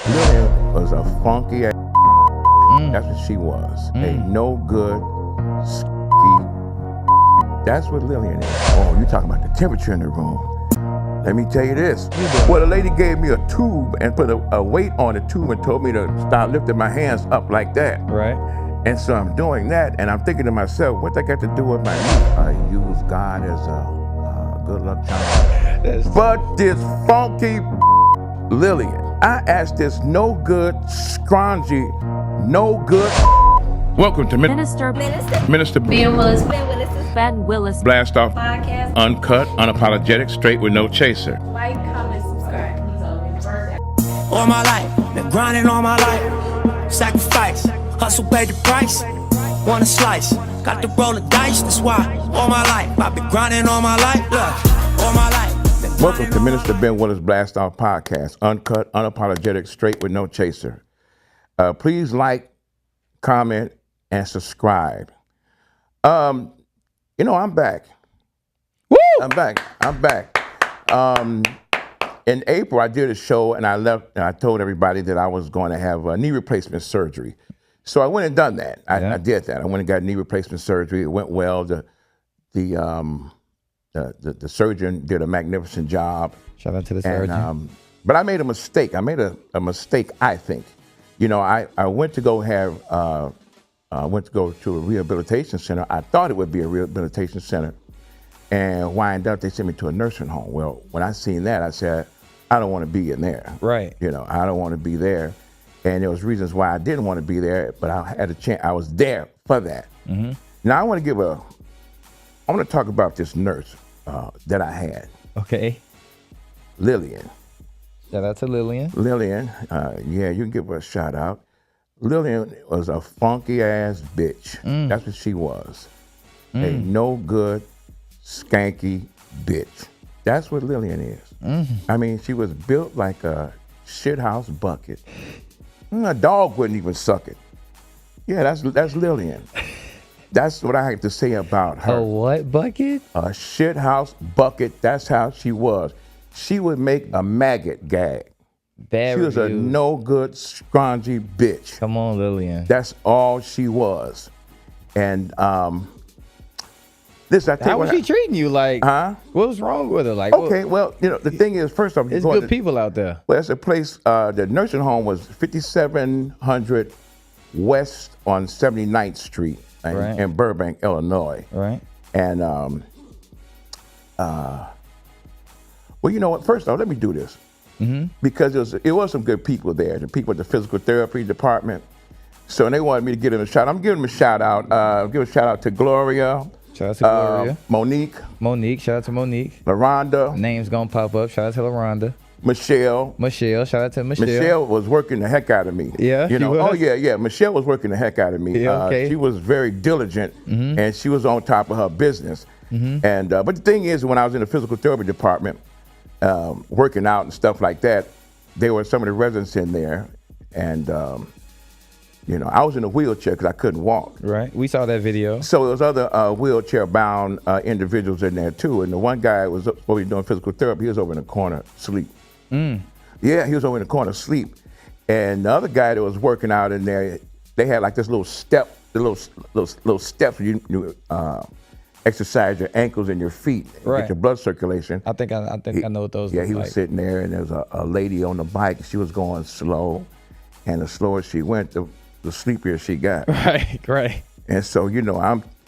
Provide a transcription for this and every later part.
Lillian was a funky ass. That's what she was. A no good, ski. That's what Lillian is. Oh, you talking about the temperature in the room. Let me tell you this. Well, the lady gave me a tube and put a weight on the tube and told me to start lifting my hands up like that. Right. And so I'm doing that, and I'm thinking to myself, what that got to do with my knee? I use God as a good luck charm. But this funky Lillian, I asked this no good, scroungy, no good. Welcome to Minister Ben Willis. Ben Willis. Blast Off Podcast. Uncut, unapologetic, straight with no chaser. Like, comment, subscribe. All my life, been grinding all my life. Sacrifice, hustle paid the price. Want a slice, got to roll the dice. That's why all my life, I've been grinding all my life. Look, all my life. Welcome to Minister Ben Willis Blast Off Podcast. Uncut, unapologetic, straight with no chaser. Please like, comment, and subscribe. I'm back. Woo! I'm back. In April, I did a show and I left and I told everybody that I was going to have a knee replacement surgery. So I went and done that. I did that. I went and got knee replacement surgery. It went well. The surgeon did a magnificent job. Shout out to the surgeon. But I made a mistake. I made a mistake, I think. I went to go have to a rehabilitation center. I thought it would be a rehabilitation center. And wind up, they sent me to a nursing home. Well, when I seen that, I said, I don't want to be in there. Right. I don't want to be there. And there was reasons why I didn't want to be there, but I had a chance. I was there for that. Mm-hmm. Now I want to talk about this nurse that I had. Okay. Lillian. Shout out to Lillian. Lillian, you can give her a shout out. Lillian was a funky ass bitch. That's what she was. A no good, skanky bitch. That's what Lillian is. I mean, she was built like a shithouse bucket. A dog wouldn't even suck it. Yeah, that's Lillian. That's what I have to say about her. A what bucket? A shithouse bucket. That's how she was. She would make a maggot gag. Bad She was a reviews. no good, scroungy bitch. Come on, Lillian. That's all she was. And listen, I tell you How was she treating you? Like, what was wrong with her? Like, okay, well, the thing is, first off, there's good people out there. Well, it's a place. The nursing home was 5700 West on 79th Street in Burbank, Illinois. Right. And well, you know what? First off, let me do this. Because it was some good people there. The people at the physical therapy department. So they wanted me to give them a shout out. I'm giving them a shout out. Give a shout out to Gloria. Shout out to Gloria. Monique. Shout out to Monique. LaRonda. Names gonna pop up. Shout out to LaRonda. Michelle. Shout out to Michelle. Michelle was working the heck out of me. Yeah, she was? Oh yeah. Michelle was working the heck out of me. Yeah, okay. She was very diligent, and she was on top of her business. And but the thing is, when I was in the physical therapy department, working out and stuff like that, there were some of the residents in there, and I was in a wheelchair because I couldn't walk. Right. We saw that video. So there was other wheelchair-bound individuals in there too, and the one guy was supposed to be doing physical therapy. He was over in the corner asleep. Yeah, he was over in the corner asleep, and the other guy that was working out in there, they had like this little step, the little steps where you exercise your ankles and your feet, get your blood circulation. I think I know what those. Yeah, look he like. was sitting there, and there was a lady on the bike. She was going slow, and the slower she went, the sleepier she got. Right. And so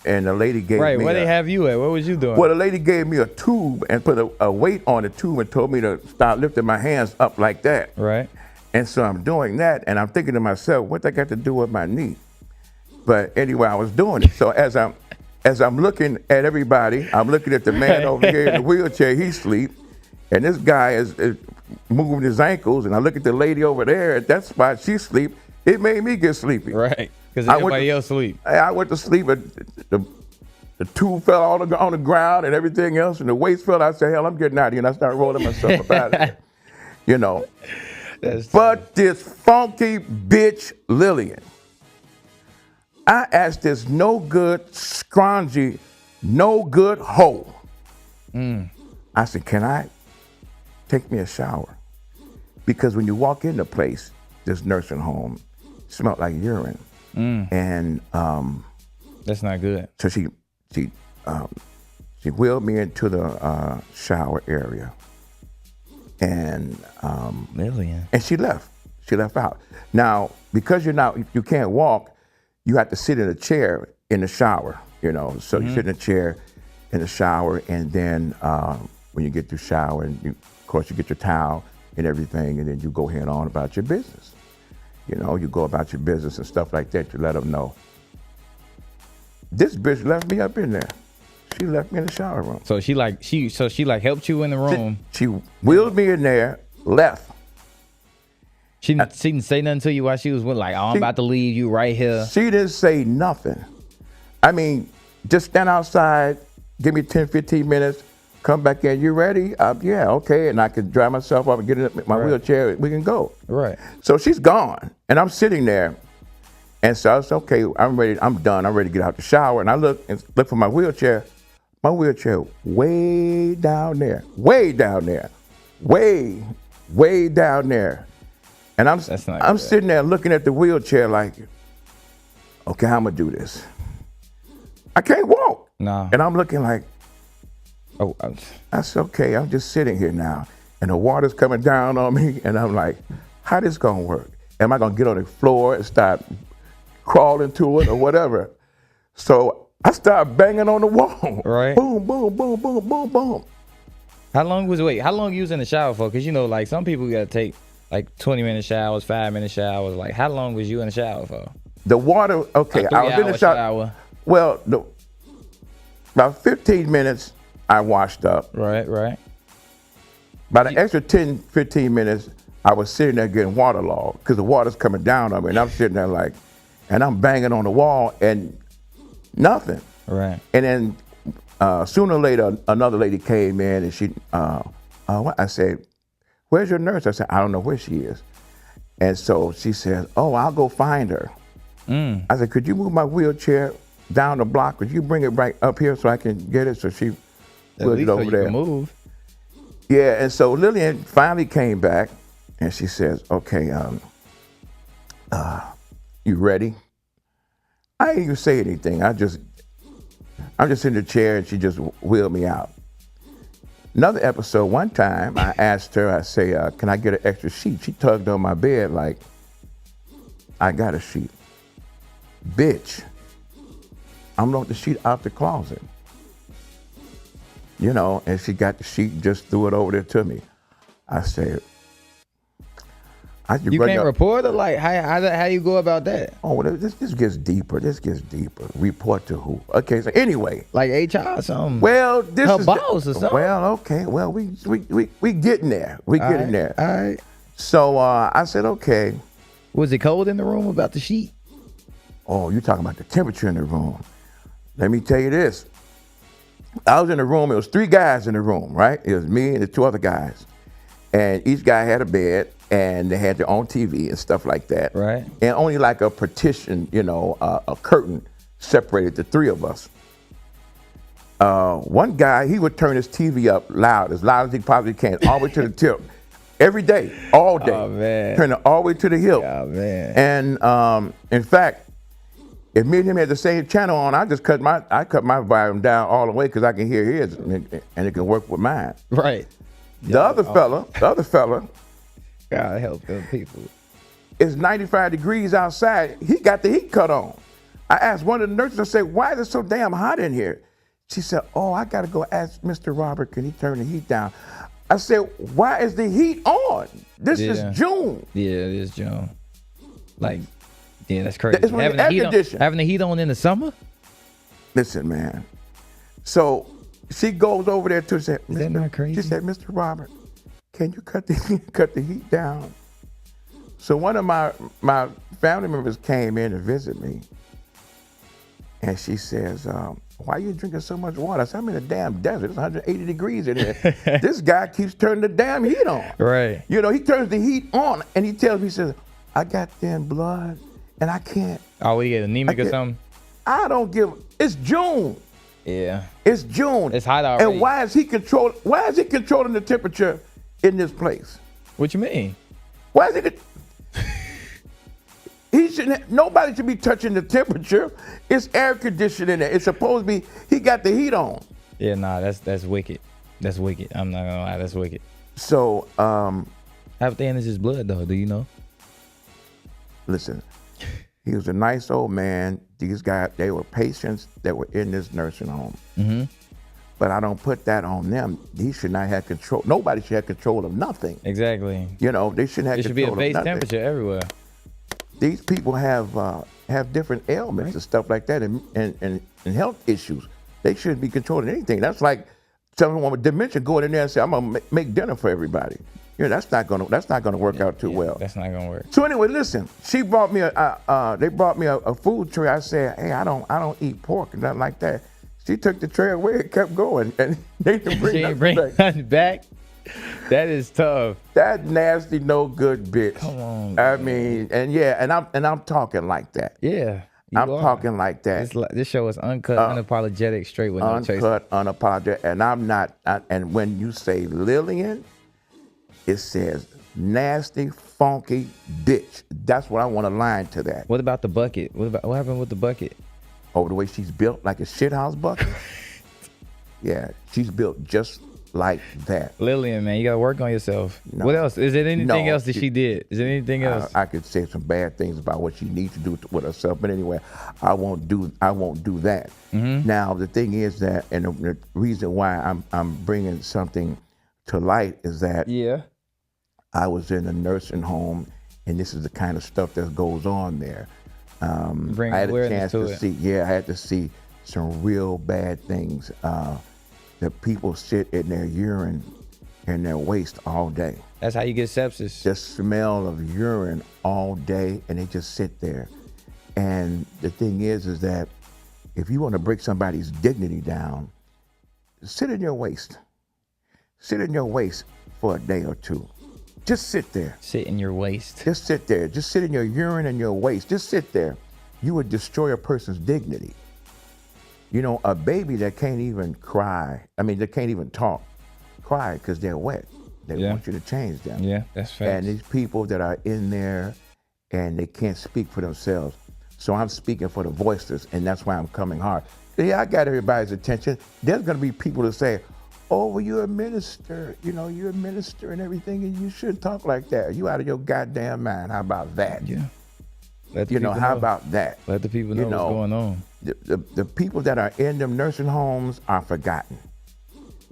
and the lady gave me. Right, where they have you at? What was you doing? Well, the lady gave me a tube and put a weight on the tube and told me to start lifting my hands up like that. Right. And so I'm doing that, and I'm thinking to myself, what that got to do with my knee? But anyway, I was doing it. So as I'm looking at everybody, I'm looking at the man over here in the wheelchair, he's asleep, and this guy is moving his ankles, and I look at the lady over there at that spot, she's asleep. It made me get sleepy. Right, because everybody else sleep. I went to sleep, and the tube fell on the ground and everything else, and the weights fell. I said, hell, I'm getting out of here, and I started rolling myself up out of there. But this funky bitch Lillian, I asked this no good, scroungy, no good hoe. I said, can I take me a shower? Because when you walk in the place, this nursing home. Smelled like urine. And That's not good. so she wheeled me into the shower area, and Lillian. and she left. She left out. Now, because you can't walk, you have to sit in a chair in the shower. You know, so you sit in a chair in the shower, and then when you get through shower, and of course you get your towel and everything, and then you go head on about your business. You know, you go about your business and stuff like that to let them know. This bitch left me up in there. She left me in the shower room. So she helped you in the room. She wheeled me in there, left. She didn't say nothing to you while she was like, oh, I'm about to leave you right here. She didn't say nothing. I mean, just stand outside, give me 10, 15 minutes, come back in. You ready? Yeah, okay. And I can drive myself up and get in my wheelchair. We can go. Right. So she's gone, and I'm sitting there. And so I was okay. I'm ready. I'm done. I'm ready to get out the shower. And I look for my wheelchair. My wheelchair way down there, way down there, way down there. And I'm sitting there looking at the wheelchair like, okay, how I'm gonna do this? I can't walk. No. And I'm looking like, oh, that's okay. I'm just sitting here now, and the water's coming down on me, and I'm like, how this gonna work? Am I gonna get on the floor and start crawling to it or whatever? So I started banging on the wall. Right. Boom, boom, boom, boom, boom, boom. How long you was in the shower for? Because, you know, like some people got to take like 20-minute showers, 5-minute showers. Like, how long was you in the shower for? The water, okay, I was in the shower. Well, about 15 minutes, I washed up. Right. By the extra 10, 15 minutes, I was sitting there getting waterlogged because the water's coming down on me. And I'm sitting there like, and I'm banging on the wall and nothing. Right. And then sooner or later, another lady came in and she, I said, where's your nurse? I said, I don't know where she is. And so she says, oh, I'll go find her. I said, could you move my wheelchair down the block? Could you bring it right up here so I can get it? So she put it over there. Can move. Yeah, and so Lillian finally came back and she says, okay, you ready? I didn't even say anything. I'm just in the chair and she just wheeled me out. Another episode, one time I asked her, I say, can I get an extra sheet? She tugged on my bed like, I got a sheet. Bitch, I'm going to the sheet out the closet. You know, and she got the sheet and just threw it over there to me. I said, you can't report it? Like, how you go about that? Oh, well, this gets deeper. This gets deeper. Report to who? Okay, so anyway. Like HR or something? Well, this her is boss or something? Well, okay. Well, we getting there. We getting there. All right. So I said, okay. Was it cold in the room about the sheet? Oh, you talking about the temperature in the room. Let me tell you this. I was in the room. It was 3 guys in the room, right? It was me and the 2 other guys. And each guy had a bed, and they had their own TV and stuff like that. Right. And only like a partition, you know, a curtain separated the 3 of us. One guy, he would turn his TV up as loud as he possibly can, all the way to the tip. Every day, all day. Oh, man. Turn it all the way to the hill. Oh, man. And in fact, if me and him had the same channel on, I cut my volume down all the way because I can hear his and it can work with mine. Right. The other fella, God help them people. It's 95 degrees outside. He got the heat cut on. I asked one of the nurses, I said, why is it so damn hot in here? She said, oh, I got to go ask Mr. Robert, can he turn the heat down? I said, why is the heat on? This is June. Yeah, it is June. Like, yeah, that's crazy. It's when having the heat on in the summer? Listen, man. So she goes over there to say, is that not crazy? She said, Mr. Robert, can you cut the heat down? So one of my family members came in to visit me, and she says, why are you drinking so much water? I said, I'm in a damn desert. It's 180 degrees in here. This guy keeps turning the damn heat on. Right. You know, he turns the heat on, and he tells me, he says, I got damn blood, and I can't. Oh, we get anemic or something? I don't give. It's June. Yeah. It's June. It's hot already. And why is he controlling the temperature in this place? What you mean? Why is he? Nobody should be touching the temperature. It's air conditioning there. It's supposed to be. He got the heat on. Yeah, nah, that's wicked. That's wicked. I'm not gonna lie, that's wicked. So, How thin is his blood though? Do you know? listen, he was a nice old man. These guys, they were patients that were in this nursing home. Mm-hmm. But I don't put that on them. He should not have control. Nobody should have control of nothing. Exactly. You know, they shouldn't have It should be control a of base nothing. temperature everywhere. These people have different ailments and stuff like that, and health issues. They shouldn't be controlling anything. That's like someone with dementia going in there and say, "I'm gonna make dinner for everybody." You know, that's not gonna work out too well. That's not gonna work. So anyway, listen. She brought me they brought me a food tray. I said, "Hey, I don't eat pork and nothing like that." She took the tray away and kept going, and they didn't bring She ain't nothing bring back. nothing back. That is tough. That nasty, no good bitch. Come on, I man. mean, and yeah, and I'm talking like that. Yeah. I'm talking like that. This show is uncut, unapologetic, straight with no chaser. Uncut, unapologetic, and I'm not. And when you say Lillian, it says nasty, funky bitch. That's what I want to line to that. What about the bucket? What happened with the bucket? Oh, the way she's built, like a shithouse bucket. Yeah, she's built just like that. Lillian, man, you gotta work on yourself. No. What else? Is there anything No, else that she did? Is there anything else? I could say some bad things about what she needs to do with herself, but anyway, I won't do that. Mm-hmm. Now the thing is that, and the reason why I'm bringing something to light is that Yeah. I was in a nursing home, and this is the kind of stuff that goes on there. Bring I had a awareness chance to to it. see. Yeah, I had to see some real bad things. That people sit in their urine and their waste all day. That's how you get sepsis. The smell of urine all day, and they just sit there. And the thing is that if you want to break somebody's dignity down, sit in your waste. Sit in your waste for a day or two. Just sit there. Sit in your waist. Just sit there. Just sit in your urine and your waste. Just sit there. You would destroy a person's dignity. You know, a baby that can't even cry, they can't even talk, cry because they're wet. They want you to change them. Yeah, that's fair. And these people that are in there and they can't speak for themselves. So I'm speaking for the voiceless, and that's why I'm coming hard. Yeah, I got everybody's attention. There's going to be people that say, "Oh, well, you're a minister. You know, you're a minister and everything, and you shouldn't talk like that. You out of your goddamn mind. How about that?" Yeah. Let the You know, people how know. about that? Let the people know what's going on. The people that are in them nursing homes are forgotten.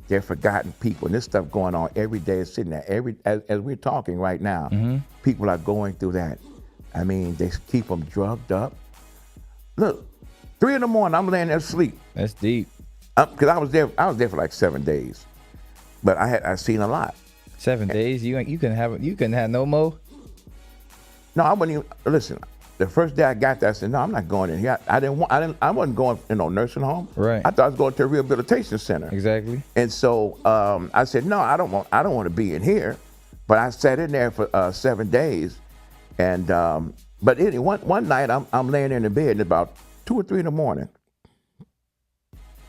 They're forgotten people. And this stuff going on every day is sitting there. As we're talking right now, people are going through that. I mean, they keep them drugged up. Look, 3 in the morning, I'm laying there asleep. That's deep. Because I was there for like 7 days. But I seen a lot. 7 days. You can have no more. No, I wouldn't even listen. The first day I got there, I said, "No, I'm not going in here. I wasn't going in no nursing home. Right. I thought I was going to a rehabilitation center. Exactly. And so I said, "No, I don't want to be in here." But I sat in there for 7 days, and but anyway, one night I'm laying in the bed, and about 2 or 3 in the morning,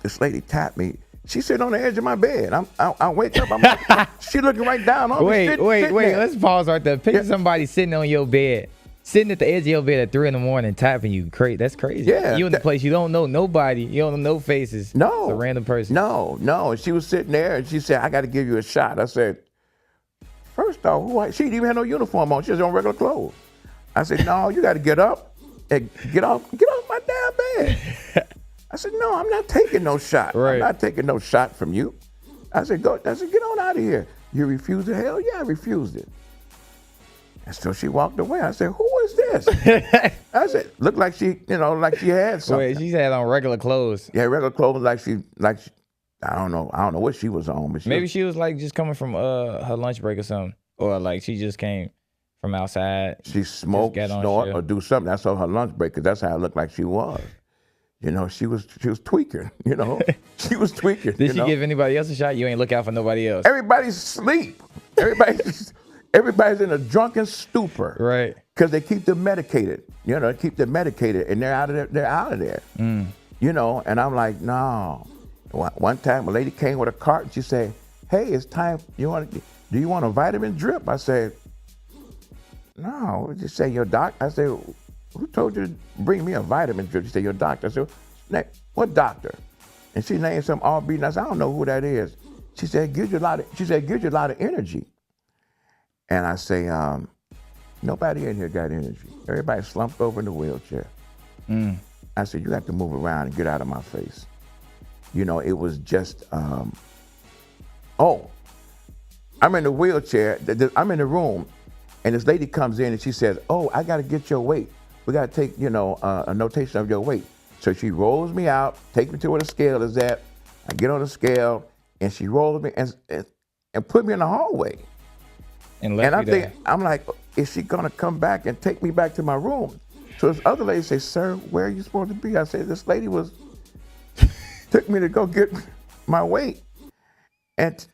this lady tapped me. She sit on the edge of my bed. I wake up. I'm like, she looking right down on me. Wait. There. Let's pause right there. Picture Yeah. somebody sitting on your bed, sitting at the edge of your bed at 3 in the morning, tapping you. That's crazy. Yeah, You in the place you don't know nobody. You don't know no faces. No. It's a random person. No. And she was sitting there, and she said, "I got to give you a shot." I said, "First off, she didn't even have no uniform on. She was on regular clothes." I said, "No, you got to get up and get off my damn bed." I said, "No, I'm not taking no shot. Right. I'm not taking no shot from you." I said, "Get on out of here." "You refused it?" "Hell yeah, I refused it." And so she walked away. I said, "Who is this?" I said, "Looked like she had something." Wait, she had on regular clothes. Yeah, regular clothes, like she, I don't know what she was on, but Maybe she was like just coming from her lunch break or something, or like she just came from outside. she smoked, got on snort, shift. or do something. That's on her lunch break, because that's how it looked like she was. You know, she was tweaking. You know, she was tweaking. Did she give anybody else a shot? You ain't look out for nobody else. Everybody's asleep. Everybody's in a drunken stupor. Right. Because they keep them medicated. You know, they keep them medicated, and they're out of there. You know, and I'm like, no. One time, a lady came with a cart, and she said, "Hey, it's time. Do you want a vitamin drip?" I said, "No." Just say your doc. I said, who told you to bring me a vitamin drip? She said, your doctor. I said, what doctor? And she named some RB, and I said, I don't know who that is. She said, gives you a lot of energy. And I say, nobody in here got energy. Everybody slumped over in the wheelchair. I said, you have to move around and get out of my face. You know, it was just, I'm in the wheelchair, I'm in the room, and this lady comes in and she says, I got to get your weight. We got to take, a notation of your weight. So she rolls me out, takes me to where the scale is at. I get on the scale, and she rolls me and put me in the hallway. And I'm like, is she gonna come back and take me back to my room? So this other lady says, sir, where are you supposed to be? I said, this lady took me to go get my weight. And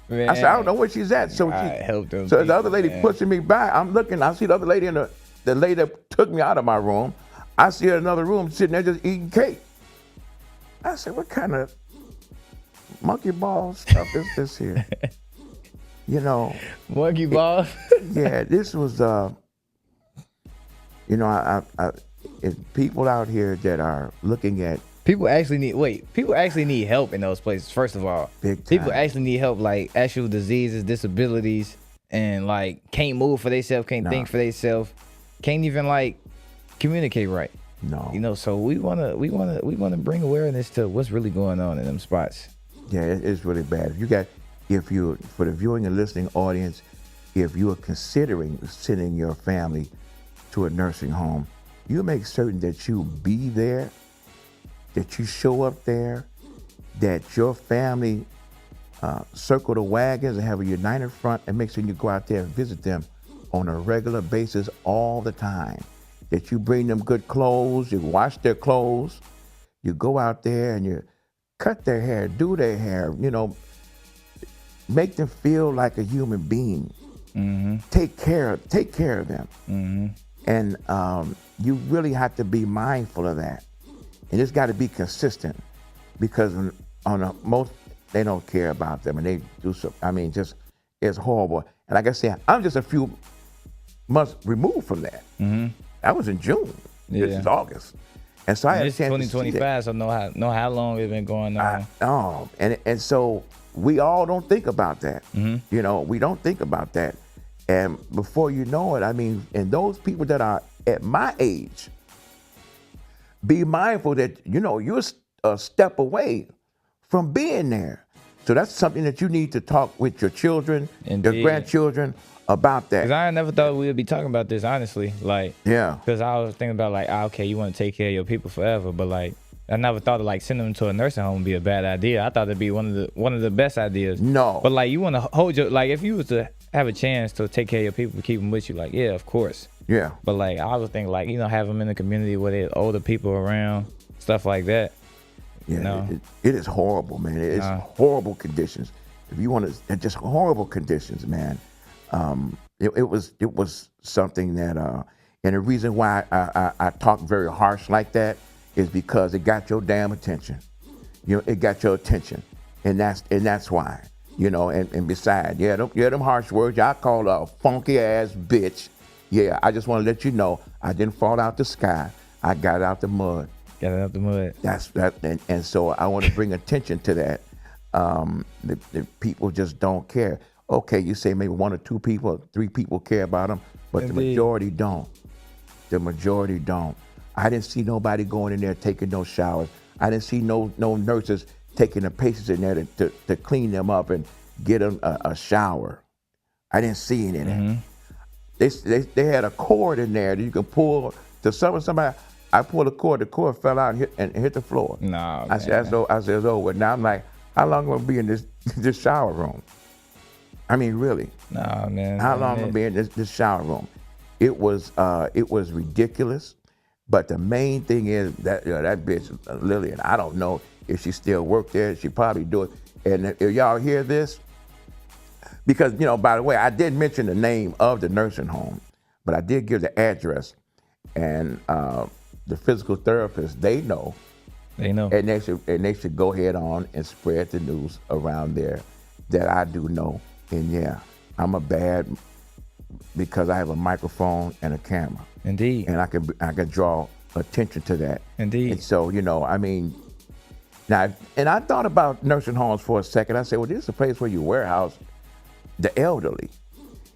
Man, I said, I don't know where she's at. So the other lady pushing me back. I'm looking, I see the other lady the lady that took me out of my room. I see her in another room sitting there just eating cake. I said, what kind of monkey ball stuff is this here? Monkey ball? Yeah, this was, people out here that are looking at. People actually need help in those places, first of all. Big time. People actually need help, like actual diseases, disabilities, and like can't move for themselves, can't think for themselves, can't even like communicate right. No. So we wanna bring awareness to what's really going on in them spots. Yeah, it's really bad. For the viewing and listening audience, if you are considering sending your family to a nursing home, you make certain that you be there, that you show up there, that your family circle the wagons and have a united front, and make sure you go out there and visit them on a regular basis all the time. That you bring them good clothes, you wash their clothes, you go out there and you cut their hair, do their hair, make them feel like a human being. Mm-hmm. Take care of them. Mm-hmm. And you really have to be mindful of that. And it's got to be consistent, because most, they don't care about them, and they do so. I mean, it's horrible. And like I said, I'm just a few months removed from that. Mm-hmm. That was in June. Yeah. This is August. And so I had a chance 2025, so know how long it's been going on. And so we all don't think about that. Mm-hmm. We don't think about that. And before you know it, I mean, and those people that are at my age, be mindful that, you're a step away from being there. So that's something that you need to talk with your children, your grandchildren about that. Because I never thought we would be talking about this, honestly. Like, yeah. Because I was thinking about, like, okay, you want to take care of your people forever, but, like, I never thought of, like, sending them to a nursing home would be a bad idea. I thought it'd be one of the best ideas. No. But, like, you want to hold your, like, if you was to have a chance to take care of your people, keep them with you, like, yeah, of course. Yeah. But, like, I was thinking, like, have them in the community where there's older people around, stuff like that. Yeah, it is horrible, man. It is horrible conditions. If you want to, just horrible conditions, man. It was something that, and the reason why I talk very harsh like that is because it got your damn attention. It got your attention, and that's why. And besides, them harsh words. I called her a funky ass bitch. Yeah, I just want to let you know I didn't fall out the sky. I got out the mud. Got it out the mud. That's that, and so I want to bring attention to that. The people just don't care. Okay, you say maybe 1 or 2 people, 3 people care about them, but the majority don't. The majority don't. I didn't see nobody going in there taking no showers. I didn't see no nurses taking the patients in there to clean them up and get them a shower. I didn't see any of that. They had a cord in there that you can pull to somebody. I pulled the cord fell out and hit the floor. No, I said, it's over. Now I'm like, how long am I be in this shower room? I mean, really? Nah, man. How long am I be in this shower room? It was ridiculous. But the main thing is that that bitch Lillian, I don't know if she still worked there. She probably do it. And if y'all hear this, because by the way, I did mention the name of the nursing home, but I did give the address, and the physical therapists, they know, and they should go ahead on and spread the news around there that I do know. And yeah, I'm a bad because I have a microphone and a camera. Indeed. And I can draw attention to that. Indeed. And so, I mean, now, and I thought about nursing homes for a second. I said, well, this is a place where you warehouse the elderly.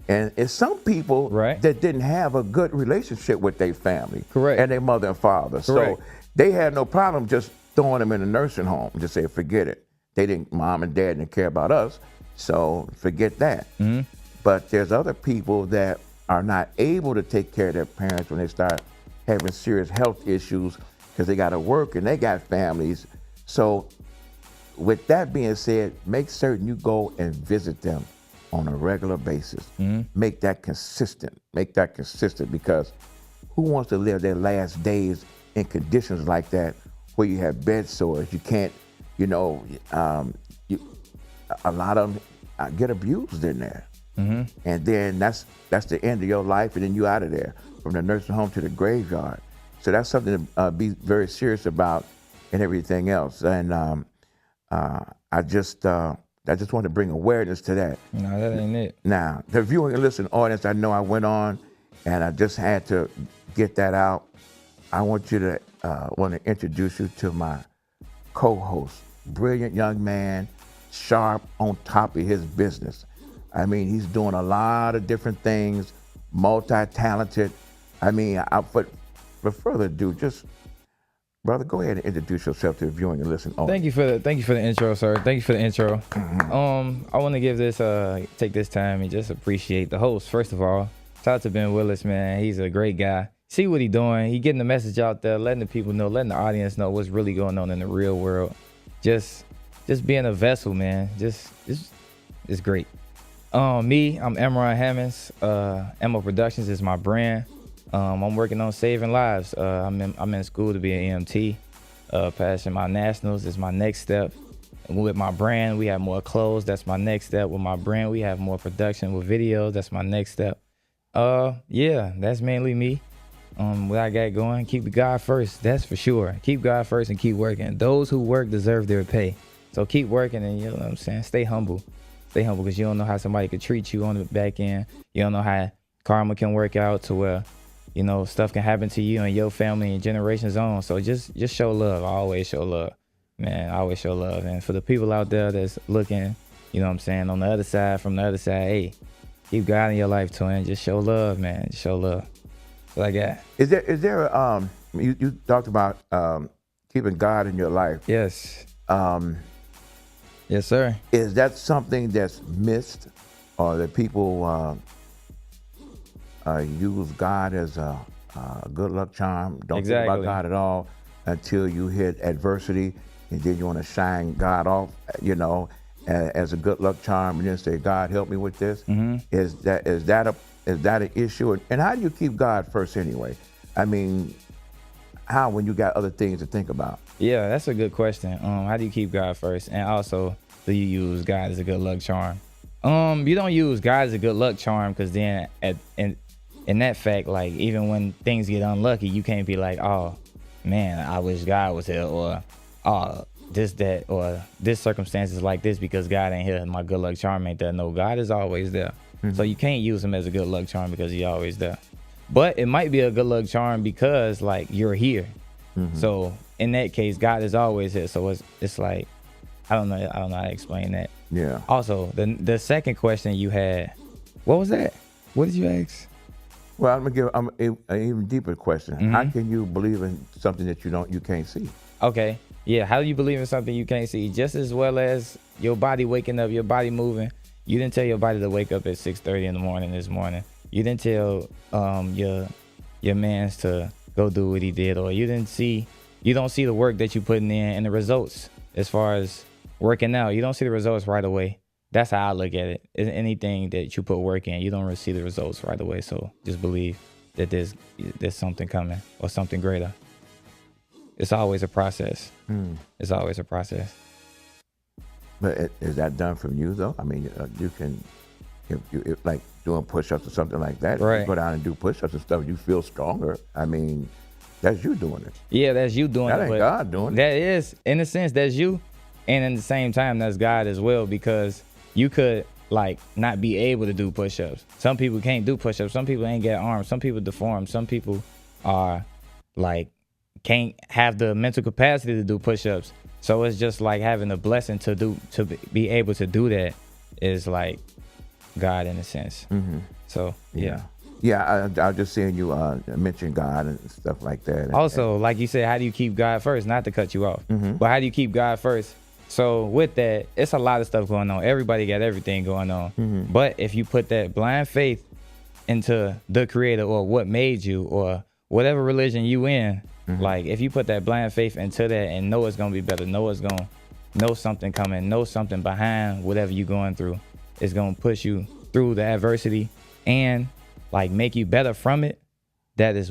And it's some people that didn't have a good relationship with their family. Correct. And their mother and father. Correct. So they had no problem just throwing them in a nursing home. Just say, forget it. Mom and dad didn't care about us. So forget that. Mm-hmm. But there's other people that are not able to take care of their parents when they start having serious health issues because they got to work and they got families. So with that being said, make certain you go and visit them on a regular basis. Mm-hmm. Make that consistent. Because who wants to live their last days in conditions like that where you have bed sores? You can't, a lot of them get abused in there. Mm-hmm. And then that's the end of your life, and then you out of there from the nursing home to the graveyard. So that's something to be very serious about and everything else. And I just want to bring awareness to that. No, that ain't it. Now, the viewing and listening audience, I know I went on, and I just had to get that out. I want to introduce you to my co-host, brilliant young man, sharp, on top of his business. I mean, he's doing a lot of different things, multi-talented. I mean, for further ado, just brother, go ahead and introduce yourself to the viewing and listening audience. Thank you for the intro, sir. Thank you for the intro. Mm-hmm. I want to give this take this time and just appreciate the host. First of all, shout out to Ben Willis, man. He's a great guy. See what he's doing. He getting the message out there, letting the people know, letting the audience know what's really going on in the real world. Just being a vessel, man. It's great. Me, I'm AMRON HAMMONS. Ammo Productions is my brand. I'm working on saving lives. I'm in school to be an EMT. Passing my nationals is my next step. And with my brand, we have more clothes. That's my next step. With my brand, we have more production with videos. That's my next step. Yeah, that's mainly me. What I got going, keep God first. That's for sure. Keep God first and keep working. Those who work deserve their pay. So keep working, and you know what I'm saying. Stay humble. Stay humble, because you don't know how somebody could treat you on the back end. You don't know how karma can work out to where, stuff can happen to you and your family and generations on. So just show love. I always show love, man. I always show love. And for the people out there that's looking, you know what I'm saying, on the other side, from the other side, hey, keep God in your life, twin. Just show love, man. Just show love. That's what I got. Is there you talked about keeping God in your life. Yes. Yes, sir. Is that something that's missed, or that people use God as a good luck charm? Don't think about God at all until you hit adversity, and then you want to shine God off, as a good luck charm, and then say, God, help me with this. Mm-hmm. Is that an issue? And how do you keep God first anyway? I mean, how, when you got other things to think about? Yeah, that's a good question. How do you keep God first? And also, do you use God as a good luck charm? You don't use God as a good luck charm, because then in that fact, like, even when things get unlucky, you can't be like, oh man, I wish God was here, or this circumstance is like this because God ain't here and my good luck charm ain't there. No, God is always there. Mm-hmm. So you can't use him as a good luck charm because he's always there. But it might be a good luck charm because, like, you're here. Mm-hmm. So in that case, God is always here. So it's like, I don't know how to explain that. Yeah. Also, the second question you had, what was that? What did you ask? Well, I'm gonna give an even deeper question. Mm-hmm. How can you believe in something that you can't see? Okay. Yeah. How do you believe in something you can't see? Just as well as your body waking up, your body moving. You didn't tell your body to wake up at 6:30 in the morning this morning. You didn't tell your mans to go do what he did, or you don't see the work that you putting in and the results as far as working out. You don't see the results right away. That's how I look at it. Anything that you put work in, you don't really see the results right away. So just believe that there's something coming or something greater. It's always a process. It's always a process. But is that done from you though? I mean, you can, if like doing push-ups or something like that, right. You go down and do push-ups and stuff, you feel stronger. I mean, that's you doing it. Yeah, that's you doing it. That ain't God doing it. That is, in a sense, that's you. And in the same time, that's God as well, because you could like not be able to do push-ups. Some people can't do push-ups. Some people ain't got arms. Some people deformed. Some people are like can't have the mental capacity to do push-ups. So it's just like having a blessing to be able to do that is like God in a sense. So yeah. Yeah, I was just seeing you mention God and stuff like that. Also, like you said, how do you keep God first? Not to cut you off, but how do you keep God first? So with that, it's a lot of stuff going on. Everybody got everything going on. But if you put that blind faith into the creator or what made you or whatever religion you in, like if you put that blind faith into that and know it's going to be better, know it's going to know something coming, know something behind whatever you're going through, it's going to push you through the adversity and like make you better from it. That is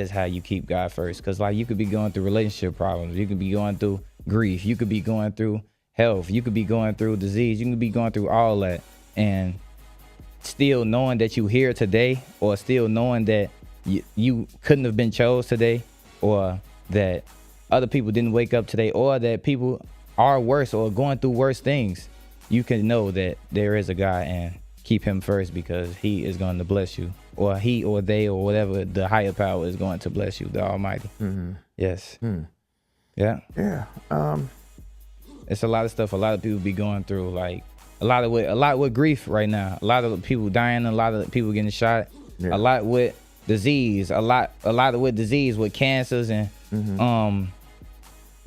how you keep God first. Because like you could be going through relationship problems, you could be going through grief, you could be going through health, you could be going through disease, you could be going through all that, and still knowing that you here today, or still knowing that you couldn't have been chose today, or that other people didn't wake up today, or that people are worse or going through worse things, you can know that there is a God and keep him first, because he is going to bless you, or he or they or whatever the higher power is going to bless you, the Almighty. Yes. Yeah. It's a lot of stuff a lot of people be going through, like a lot with grief right now, a lot of people dying, a lot of people getting shot, a lot with disease, a lot with disease, with cancers and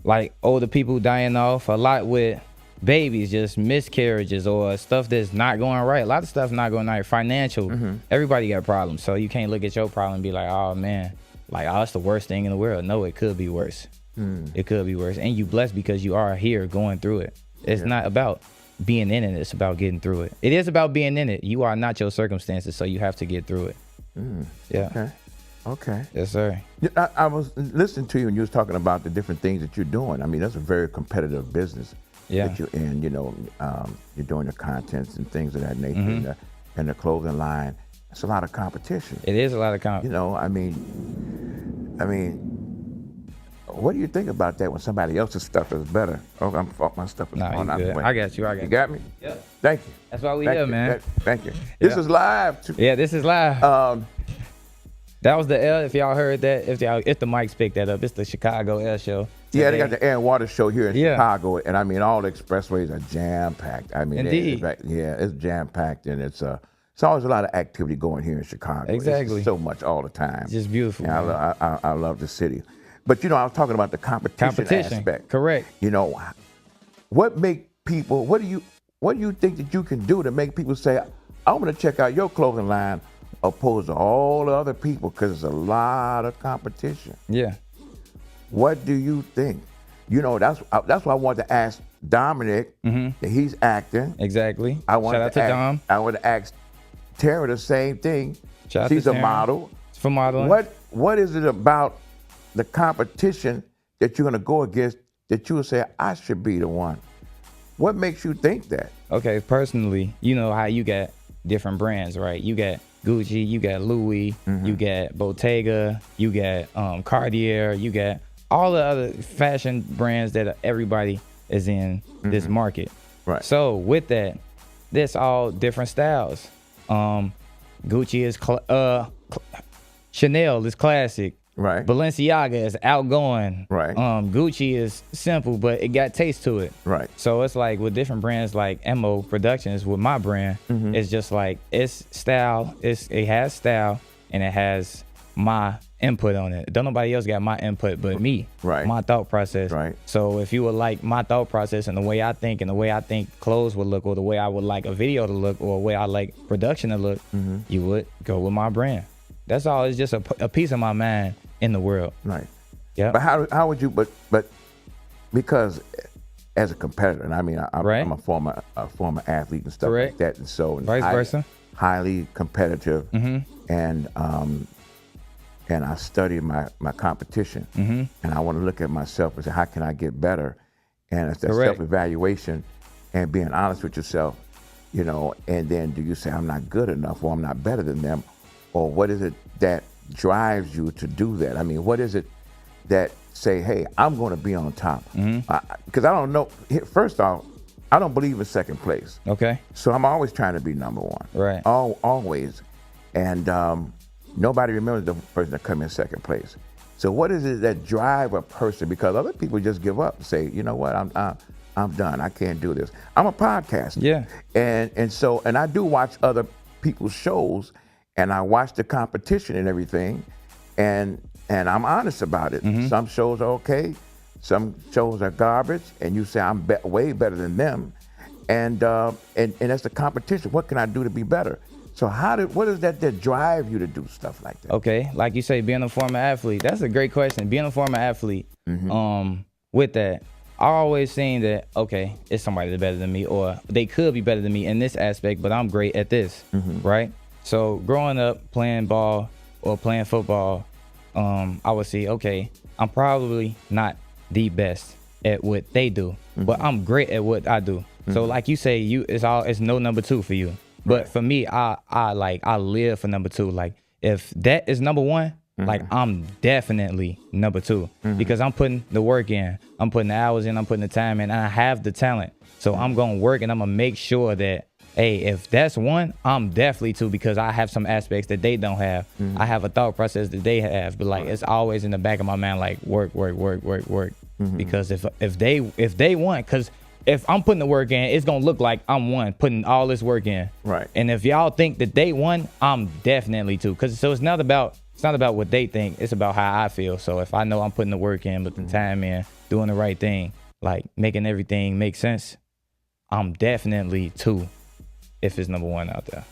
like older people dying off, a lot with babies, just miscarriages or stuff that's not going right. A lot of stuff not going right. Financial. Everybody got problems. So you can't look at your problem and be like, oh man, like, oh, it's the worst thing in the world. No, it could be worse. It could be worse. And you blessed because you are here going through it. It's not about being in it. It's about getting through it. It is about being in it. You are not your circumstances, so you have to get through it. Yeah. Okay. Yes, sir. I was listening to you and you was talking about the different things that you're doing. I mean, that's a very competitive business. That you're in, you know, you're doing the contents and things of that nature, and the clothing line. It's a lot of competition. It is a lot of competition. You know, I mean, what do you think about that when somebody else's stuff is better? Oh, my stuff is going out the way. I got you. You got me? Yep. Thank you. That's why we here, man. Thank you. This is live too. Yeah, this is live. That was the L. If y'all heard that, if the mics picked that up, it's the Chicago L show. Today. Yeah, they got the air and water show here in Chicago, and I mean all the expressways are jam packed. I mean, indeed, it's jam packed, and it's always a lot of activity going here in Chicago. Exactly, it's so much all the time. It's just beautiful. I love the city, but you know, I was talking about the competition aspect. Correct. You know, what make people? What do you think that you can do to make people say, "I'm going to check out your clothing line," opposed to all the other people, because there's a lot of competition. Yeah. What do you think? You know, that's why I wanted to ask Dominic that he's acting. Exactly. Shout out to Dom. I want to ask Tara the same thing. She's a model. For modeling. What is it about the competition that you're going to go against that you would say, I should be the one? What makes you think that? Okay, personally, you know how you got different brands, right? You got Gucci, you got Louis, you got Bottega, you got Cartier, you got all the other fashion brands that everybody is in this market. Right. So with that, there's all different styles. Gucci is Chanel is classic. Right. Balenciaga is outgoing. Right. Gucci is simple, but it got taste to it. Right. So it's like with different brands like MO Productions, with my brand, it's just like it's style. It has style and it has my input on it. Don't nobody else got my input but me. Right. My thought process. Right. So if you would like my thought process and the way I think clothes would look, or the way I would like a video to look, or the way I like production to look, you would go with my brand. That's all. It's just a piece of my mind in the world. Right. Yeah. But how would you? But because as a competitor, and I mean, I'm a former athlete and stuff like that, and so vice versa, highly competitive, and I study my competition, and I want to look at myself and say, how can I get better? And it's that self-evaluation and being honest with yourself, you know. And then do you say I'm not good enough, or I'm not better than them, or what is it that drives you to do that? I mean, what is it that say, hey, I'm going to be on top? Because I don't know. First off, I don't believe in second place. Okay. So I'm always trying to be number one. Right. Always. And nobody remembers the person that come in second place. So what is it that drive a person? Because other people just give up and say, you know what, I'm done. I can't do this. I'm a podcaster. Yeah. And I do watch other people's shows, and I watch the competition and everything, and I'm honest about it. Mm-hmm. Some shows are okay, some shows are garbage, and you say I'm way better than them, and that's the competition. What can I do to be better? So what is that drive you to do stuff like that? Okay, like you say, being a former athlete, that's a great question. Being a former athlete, with that, I always seen that, okay, it's somebody that's better than me, or they could be better than me in this aspect, but I'm great at this, right? So growing up playing ball or playing football, I would see, okay, I'm probably not the best at what they do, but I'm great at what I do. So like you say, it's no number two for you. But for me, I live for number two. Like if that is number one, like I'm definitely number two because I'm putting the work in, I'm putting the hours in, I'm putting the time in, and I have the talent. So I'm gonna work and I'm gonna make sure that, hey, if that's one, I'm definitely two because I have some aspects that they don't have. I have a thought process that they have, but like it's always in the back of my mind, like work. Because if they want, because if I'm putting the work in, it's gonna look like I'm one, putting all this work in. Right. And if y'all think that they won, I'm definitely two. So it's not about what they think. It's about how I feel. So if I know I'm putting the work in, putting the time in, doing the right thing, like making everything make sense, I'm definitely two. If it's number one out there.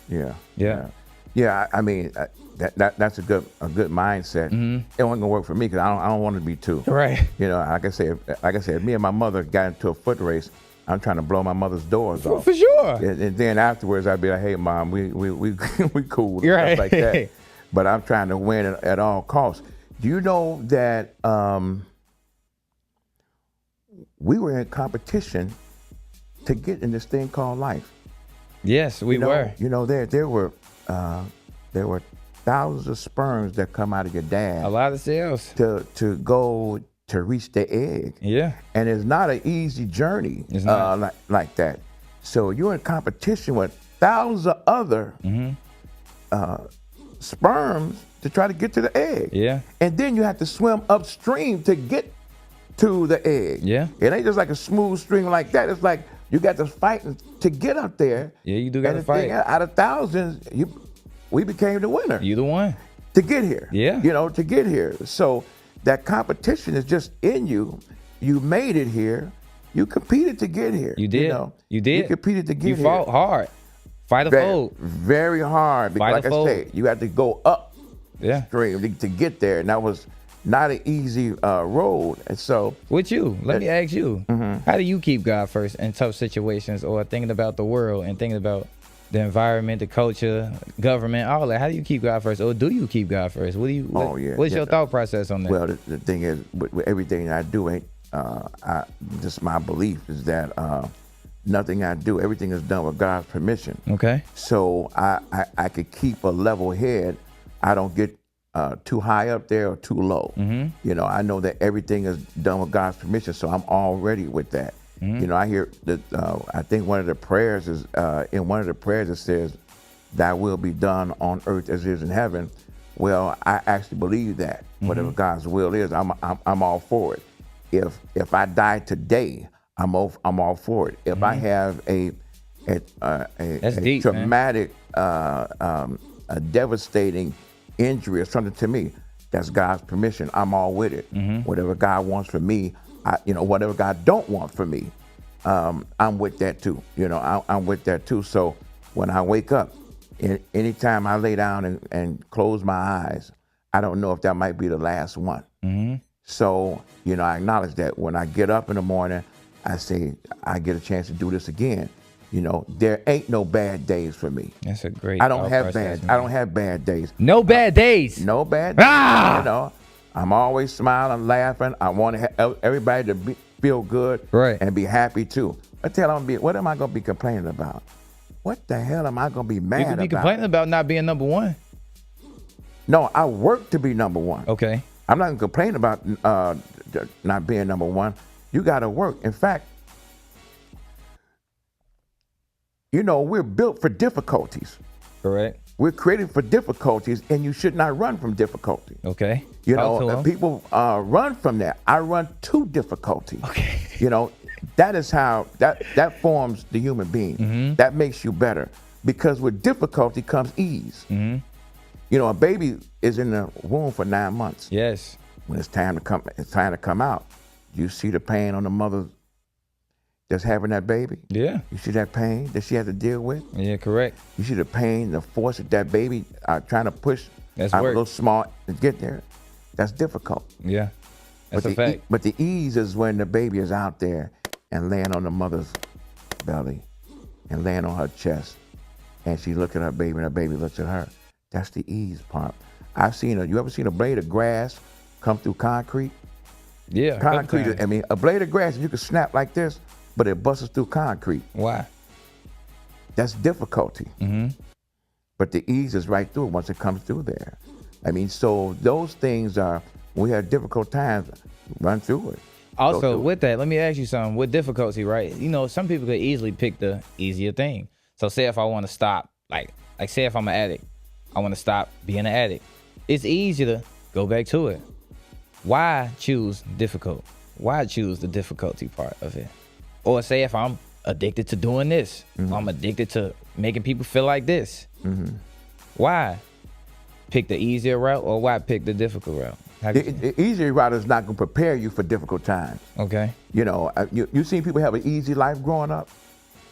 Yeah. I mean, that's a good mindset. It wasn't gonna work for me because I don't want to be two. Right. You know, like I said, if me and my mother got into a foot race, I'm trying to blow my mother's doors off. For sure. And then afterwards, I'd be like, hey, Mom, we cool. And right. stuff like that. But I'm trying to win at all costs. Do you know that we were in competition to get in this thing called life? Yes, we were. You know, there were thousands of sperms that come out of your dad. A lot of cells. To go to reach the egg. Yeah. And it's not an easy journey. It's not. Like that. So you're in competition with thousands of other sperms to try to get to the egg. Yeah. And then you have to swim upstream to get to the egg. Yeah. It ain't just like a smooth stream like that. It's like you got to fight to get up there. Yeah, you do got to fight. Out of thousands, we became the winner. You the one. To get here. Yeah. You know, to get here. So that competition is just in you. You made it here. You competed to get here. You did. You did. You competed to get here. You fought hard. Fight a fold. Very hard. Because like I say, you had to go up stream to get there. And that was not an easy road. And so with you, let me ask you, how do you keep God first in tough situations or thinking about the world and thinking about the environment, the culture, government, all that? How do you keep God first, or do you keep God first? What's your thought process on that? Well, the thing is, with everything I do, just my belief is that nothing I do, everything is done with God's permission. Okay. So I could keep a level head. I don't get too high up there or too low. You know, I know that everything is done with God's permission, so I'm already with that. You know, I hear that. I think one of the prayers is in one of the prayers it says, "Thy will be done on earth as it is in heaven." Well, I actually believe that whatever God's will is, I'm all for it. If I die today, I'm all for it. If I have a deep, traumatic, a devastating injury or something to me, that's God's permission. I'm all with it. Whatever God wants for me, whatever God don't want for me, I'm with that too. You know, I'm with that too. So when I wake up, anytime I lay down and close my eyes, I don't know if that might be the last one. So, you know, I acknowledge that. When I get up in the morning, I say, I get a chance to do this again. You know, there ain't no bad days for me. That's a great. I don't have bad days. No bad days. No bad days. You know, I'm always smiling, laughing. I want everybody to feel good, right, and be happy too. What am I gonna be complaining about? What the hell am I gonna be mad about? You could be complaining about not being number one. No, I work to be number one. Okay. I'm not gonna complain about not being number one. You gotta work. In fact, you know, we're built for difficulties. Correct. We're created for difficulties, and you should not run from difficulty. Okay. You know, people run from that. I run to difficulty. Okay. You know, that is how that forms the human being. That makes you better, because with difficulty comes ease. You know, a baby is in the womb for 9 months. Yes. When it's time to come out, you see the pain on the mother that's having that baby. Yeah. You see that pain that she has to deal with. Yeah, correct. You see the pain, the force that that baby trying to push. That's a work. little small to get there. That's difficult. Yeah. That's a fact. But the ease is when the baby is out there and laying on the mother's belly and laying on her chest, and she look at her baby and her baby looks at her. That's the ease part. You ever seen a blade of grass come through concrete? Yeah. Concrete, I mean, a blade of grass, you can snap like this, but it busts through concrete. Why? That's difficulty. But the ease is right through it once it comes through there. I mean, so those things are, when we have difficult times, run through it. Also, with that, let me ask you something. With difficulty, right? You know, some people could easily pick the easier thing. So say if I want to stop, like say if I'm an addict, I want to stop being an addict. It's easier to go back to it. Why choose difficult? Why choose the difficulty part of it? Or say if I'm addicted to doing this, I'm addicted to making people feel like this. Why pick the easier route, or why pick the difficult route? The easier route is not going to prepare you for difficult times. Okay. You know, you seen people have an easy life growing up.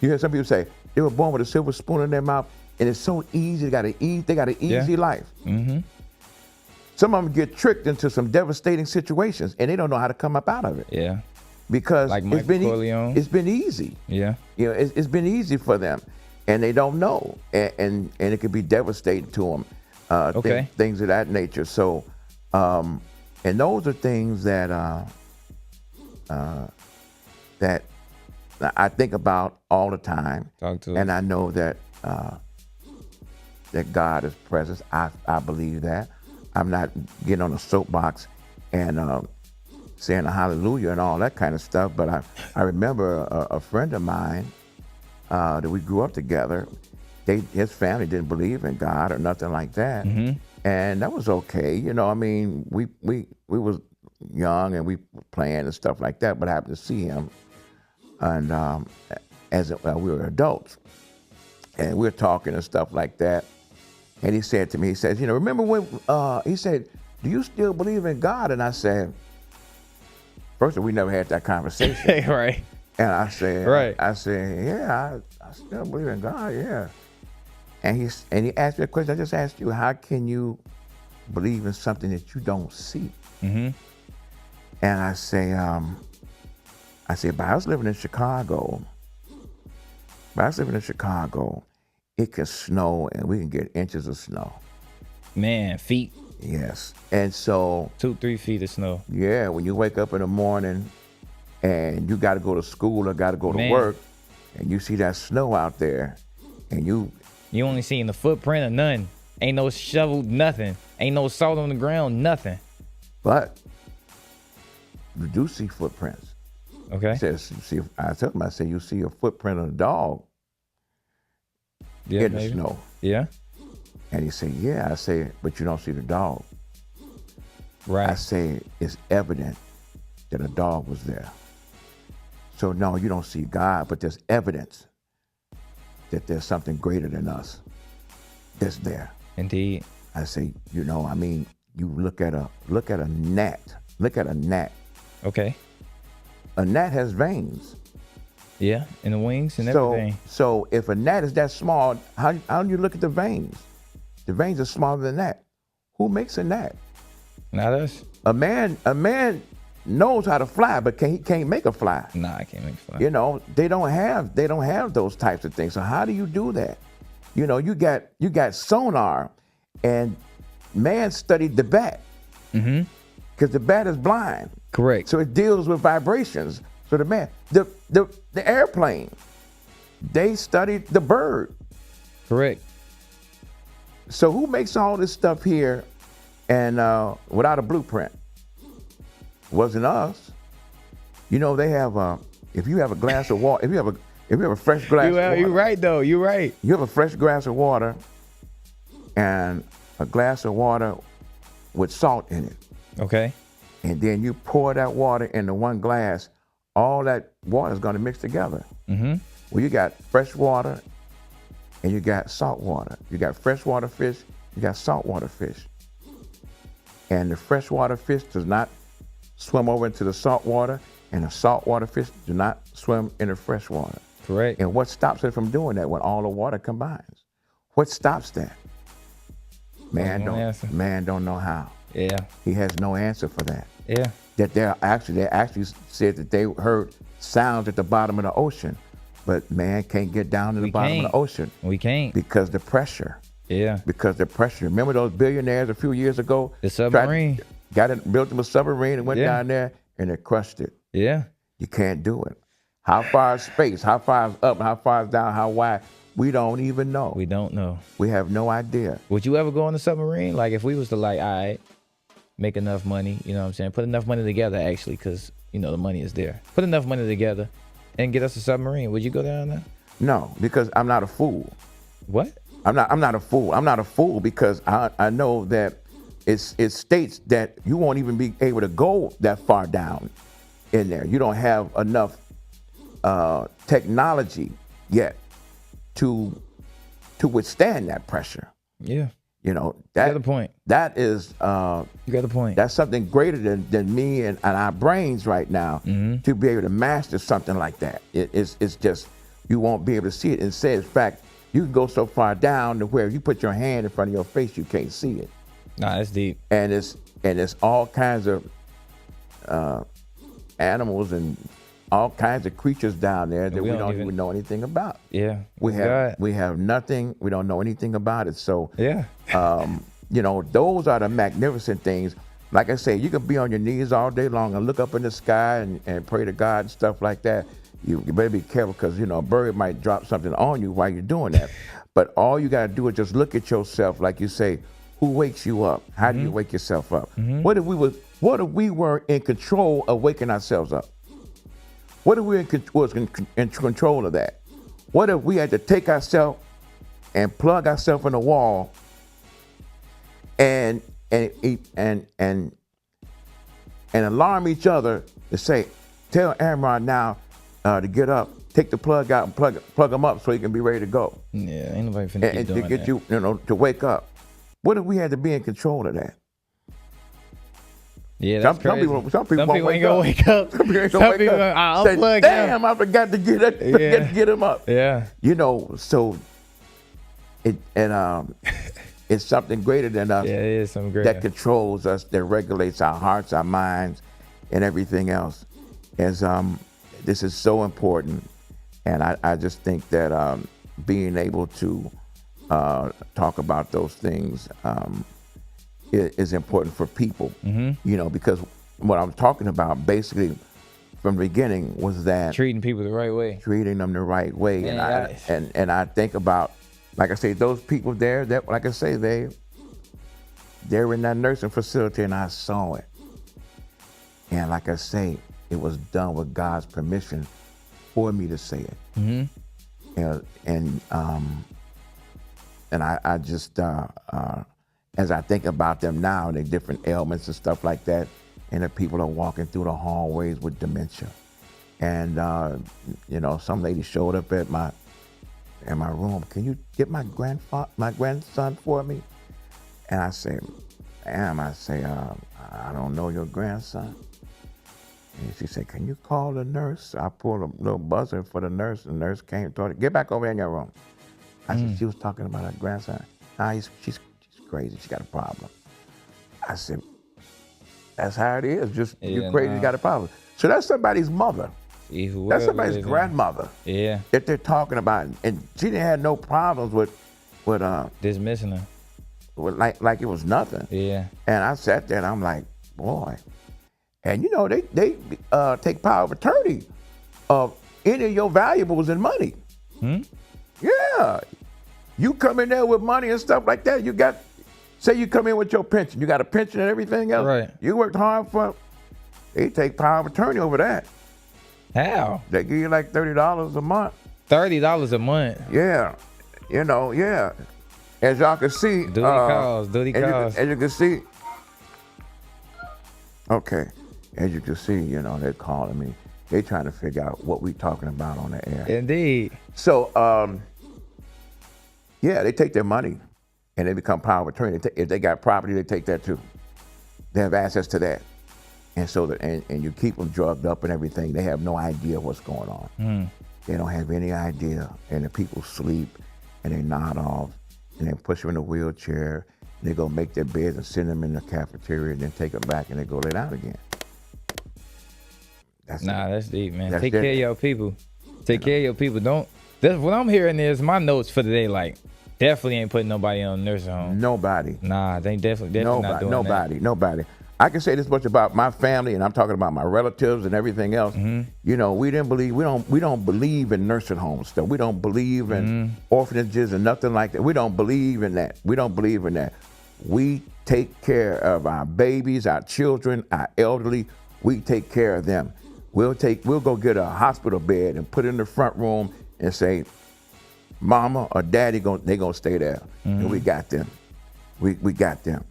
You hear some people say they were born with a silver spoon in their mouth, and it's so easy. They got an easy life. Some of them get tricked into some devastating situations, and they don't know how to come up out of it. Yeah. Because like it's been easy. Yeah. You know, it's been easy for them, and they don't know, and it can be devastating to them. Things of that nature. So, and those are things that that I think about all the time. And I know that that God is present. I believe that. I'm not getting on a soapbox and saying a hallelujah and all that kind of stuff, but I remember a friend of mine that we grew up together. His family didn't believe in God or nothing like that, and that was okay. You know, I mean, we was young and we were playing and stuff like that, but I happened to see him, and we were adults, and we were talking and stuff like that. And he said to me, he says, you know, remember when, he said, do you still believe in God? And I said, first of all, we never had that conversation. Right. And I said, yeah, I still believe in God, yeah. And he asked me a question I just asked you, how can you believe in something that you don't see? And I say, but I was living in Chicago. It can snow and we can get inches of snow. Man, feet. Yes. And so 2-3 feet of snow. Yeah, when you wake up in the morning and you got to go to school or got to go to work, and you see that snow out there, and you only seen the footprint of none. Ain't no shovel, nothing. Ain't no salt on the ground, nothing. But you do see footprints. Okay. I told him, I said, you see a footprint of a dog in the snow. Yeah. And he said, yeah. I said, but you don't see the dog. Right. I say, it's evident that a dog was there. So no, you don't see God, but there's evidence that there's something greater than us that's there. Indeed. I say, you know, I mean, you look at a gnat. Look at a gnat. Okay. A gnat has veins. Yeah, in the wings and everything. So if a gnat is that small, how do you look at the veins? The veins are smaller than that. Who makes a gnat? Not us. A man knows how to fly, but he can't make a fly. Nah, I can't make a fly. You know, they don't have those types of things. So how do you do that? You know, you got sonar, and man studied the bat. Because the bat is blind. Correct. So it deals with vibrations. So the airplane, they studied the bird. Correct. So who makes all this stuff here and without a blueprint? Wasn't us. You know, they have if you have a glass of water, if you have If you have a fresh glass of water. You're right, though. You're right. You have a fresh glass of water and a glass of water with salt in it. Okay. And then you pour that water into one glass, all that water is going to mix together. Mm-hmm. Well, you got fresh water and you got salt water. You got freshwater fish, you got saltwater fish. And the freshwater fish does not swim over into the salt water, and the saltwater fish do not swim in the fresh water. Correct. And what stops it from doing that when all the water combines? What stops that? Man don't know how. Yeah. He has no answer for that. Yeah. That they actually said that they heard sounds at the bottom of the ocean, but man can't get down to the bottom of the ocean. We can't. Because the pressure. Yeah. Because the pressure. Remember those billionaires a few years ago? The submarine. Built them a submarine and went down there and it crushed it. Yeah. You can't do it. How far is space? How far is up? How far is down? How wide? We don't even know. We don't know. We have no idea. Would you ever go on the submarine? Like if we was to like, all right, make enough money, you know what I'm saying? Put enough money together actually, because you know the money is there. Put enough money together and get us a submarine. Would you go down there? No, because I'm not a fool. What? I'm not a fool. I'm not a fool because I know that it states that you won't even be able to go that far down in there. You don't have enough technology yet to withstand that pressure. Yeah. You know, you got the point. That is you got the point. That's something greater than me and our brains right now to be able to master something like that. It's just you won't be able to see it. And say, in fact, you can go so far down to where if you put your hand in front of your face, you can't see it. Nah, that's deep. And it's all kinds of animals and all kinds of creatures down there that we don't even know anything about. Yeah. We have nothing. We don't know anything about it. So yeah. You know, those are the magnificent things. Like I say, you can be on your knees all day long and look up in the sky and pray to God and stuff like that. You better be careful because, you know, a bird might drop something on you while you're doing that. But all you got to do is just look at yourself, like you say, who wakes you up? How do you wake yourself up? What if we were in control of waking ourselves up? What if we was in control of that? What if we had to take ourselves and plug ourselves in the wall and alarm each other to say, tell AMRON now to get up, take the plug out and plug them up so he can be ready to go. Yeah, ain't nobody finna keep doing to get that. you know, to wake up. What if we had to be in control of that? Yeah, that's crazy. Some people ain't gonna wake up. Some people ain't gonna wake up. I'll Say, plug damn, I forgot to get him up. Yeah. You know, so it's something greater than us. Yeah, it is something greater. That controls us, that regulates our hearts, our minds, and everything else. As this is so important, and I just think that being able to talk about those things is important for people. You know, because what I'm talking about basically from the beginning was that treating people the right way, treating them the right way. Man, and I think about, like I say, those people there that, like I say, they're in that nursing facility, and I saw it. And like I say, it was done with God's permission for me to say it. And I just as I think about them now, the different ailments and stuff like that, and the people are walking through the hallways with dementia. And you know, some lady showed up at my room. Can you get my grandson for me? And I say, ma'am, I don't know your grandson. And she said, can you call the nurse? I pulled a little buzzer for the nurse, and the nurse came and told her, get back over in your room. I said, she was talking about her grandson. Nah, she's crazy, she got a problem. I said, that's how it is, just you're crazy, you got a problem. So that's somebody's mother. That's somebody's grandmother. Yeah. That they're talking about. And she didn't have no problems with dismissing her. Like it was nothing. Yeah. And I sat there and I'm like, boy. And you know, they take power of attorney of any of your valuables and money. Yeah. You come in there with money and stuff like that, say you come in with your pension, you got a pension and everything else. Right. You worked hard for, they take power of attorney over that. How? They give you like $30 a month. $30 a month. Yeah, you know, yeah. As y'all can see, Duty calls. As you can see, okay. As you can see, you know, they're calling me. They trying to figure out what we talking about on the air. Indeed. So, yeah, they take their money and they become power of attorney. If they got property, they take that too. They have access to that. And so that, and you keep them drugged up and everything. They have no idea what's going on. They don't have any idea. And the people sleep and they nod off and they push them in a wheelchair. And they go make their beds and send them in the cafeteria and then take them back and they go lay down again. That's deep, man. Take care of your people. Take care of your people. That's what I'm hearing is my notes for today. Like, definitely ain't putting nobody on a nursing home. Nobody. Nah, they definitely not doing that. Nobody. I can say this much about my family, and I'm talking about my relatives and everything else. You know, we don't believe in nursing homes stuff. We don't believe in orphanages and nothing like that. We don't believe in that. We take care of our babies, our children, our elderly. We take care of them. We'll go get a hospital bed and put it in the front room and say, Mama or Daddy they gonna stay there, and we got them. We got them.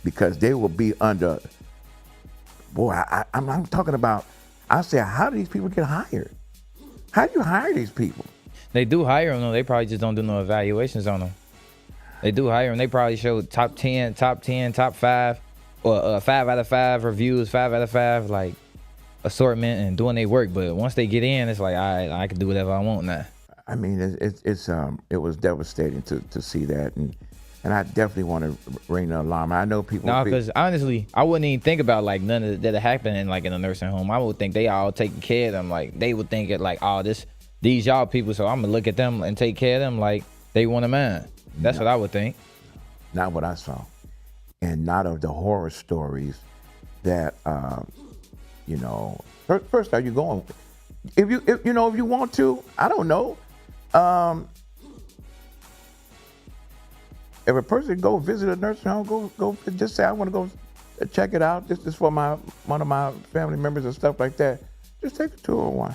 Because they will be under, boy, I'm talking about, I say, how do these people get hired? How do you hire these people? They do hire them, though. They probably just don't do no evaluations on them. They do hire them. They probably show top 10, top 5, or 5 out of 5 reviews, 5 out of 5, like, assortment and doing their work. But once they get in, it's like, all right, I can do whatever I want now. I mean, it was devastating to see that. And I definitely want to ring the alarm. I know people. No, because honestly, I wouldn't even think about like none of that happening like in a nursing home. I would think they all taking care of them. Like they would think it like, oh, these y'all people. So I'm gonna look at them and take care of them like they one of mine. That's what I would think. Not what I saw, and not of the horror stories that you know. First, are you going? If you want to, I don't know. If a person go visit a nursing home, go just say I want to go check it out. This is for one of my family members and stuff like that. Just take a tour one.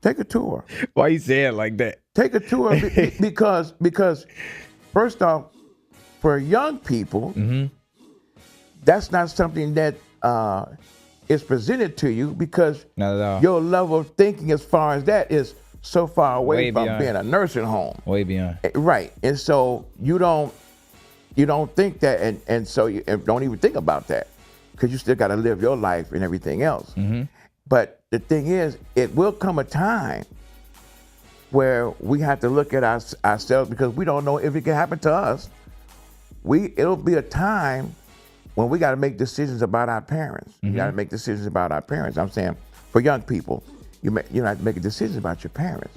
Take a tour. Why you say it like that? Take a tour because first off, for young people, that's not something that is presented to you because not at all. Your level of thinking as far as that is so far away from being a nursing home. Way beyond. Right. And so you don't think that and so you don't even think about that because you still got to live your life and everything else. But the thing is, it will come a time where we have to look at ourselves because we don't know if it can happen to us. It'll be a time when we got to make decisions about our parents. You got to make decisions about our parents. I'm saying for young people, you have to make a decision about your parents.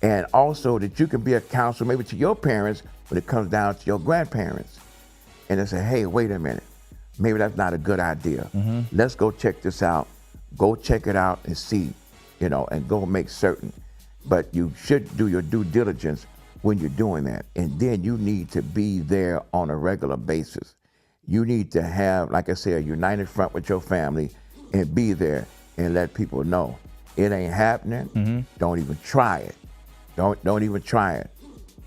And also that you can be a counselor maybe to your parents when it comes down to your grandparents. And they say, hey, wait a minute. Maybe that's not a good idea. Let's go check this out. Go check it out and see, and go make certain. But you should do your due diligence when you're doing that. And then you need to be there on a regular basis. You need to have, like I said, a united front with your family and be there and let people know. It ain't happening. Don't even try it. Don't even try it.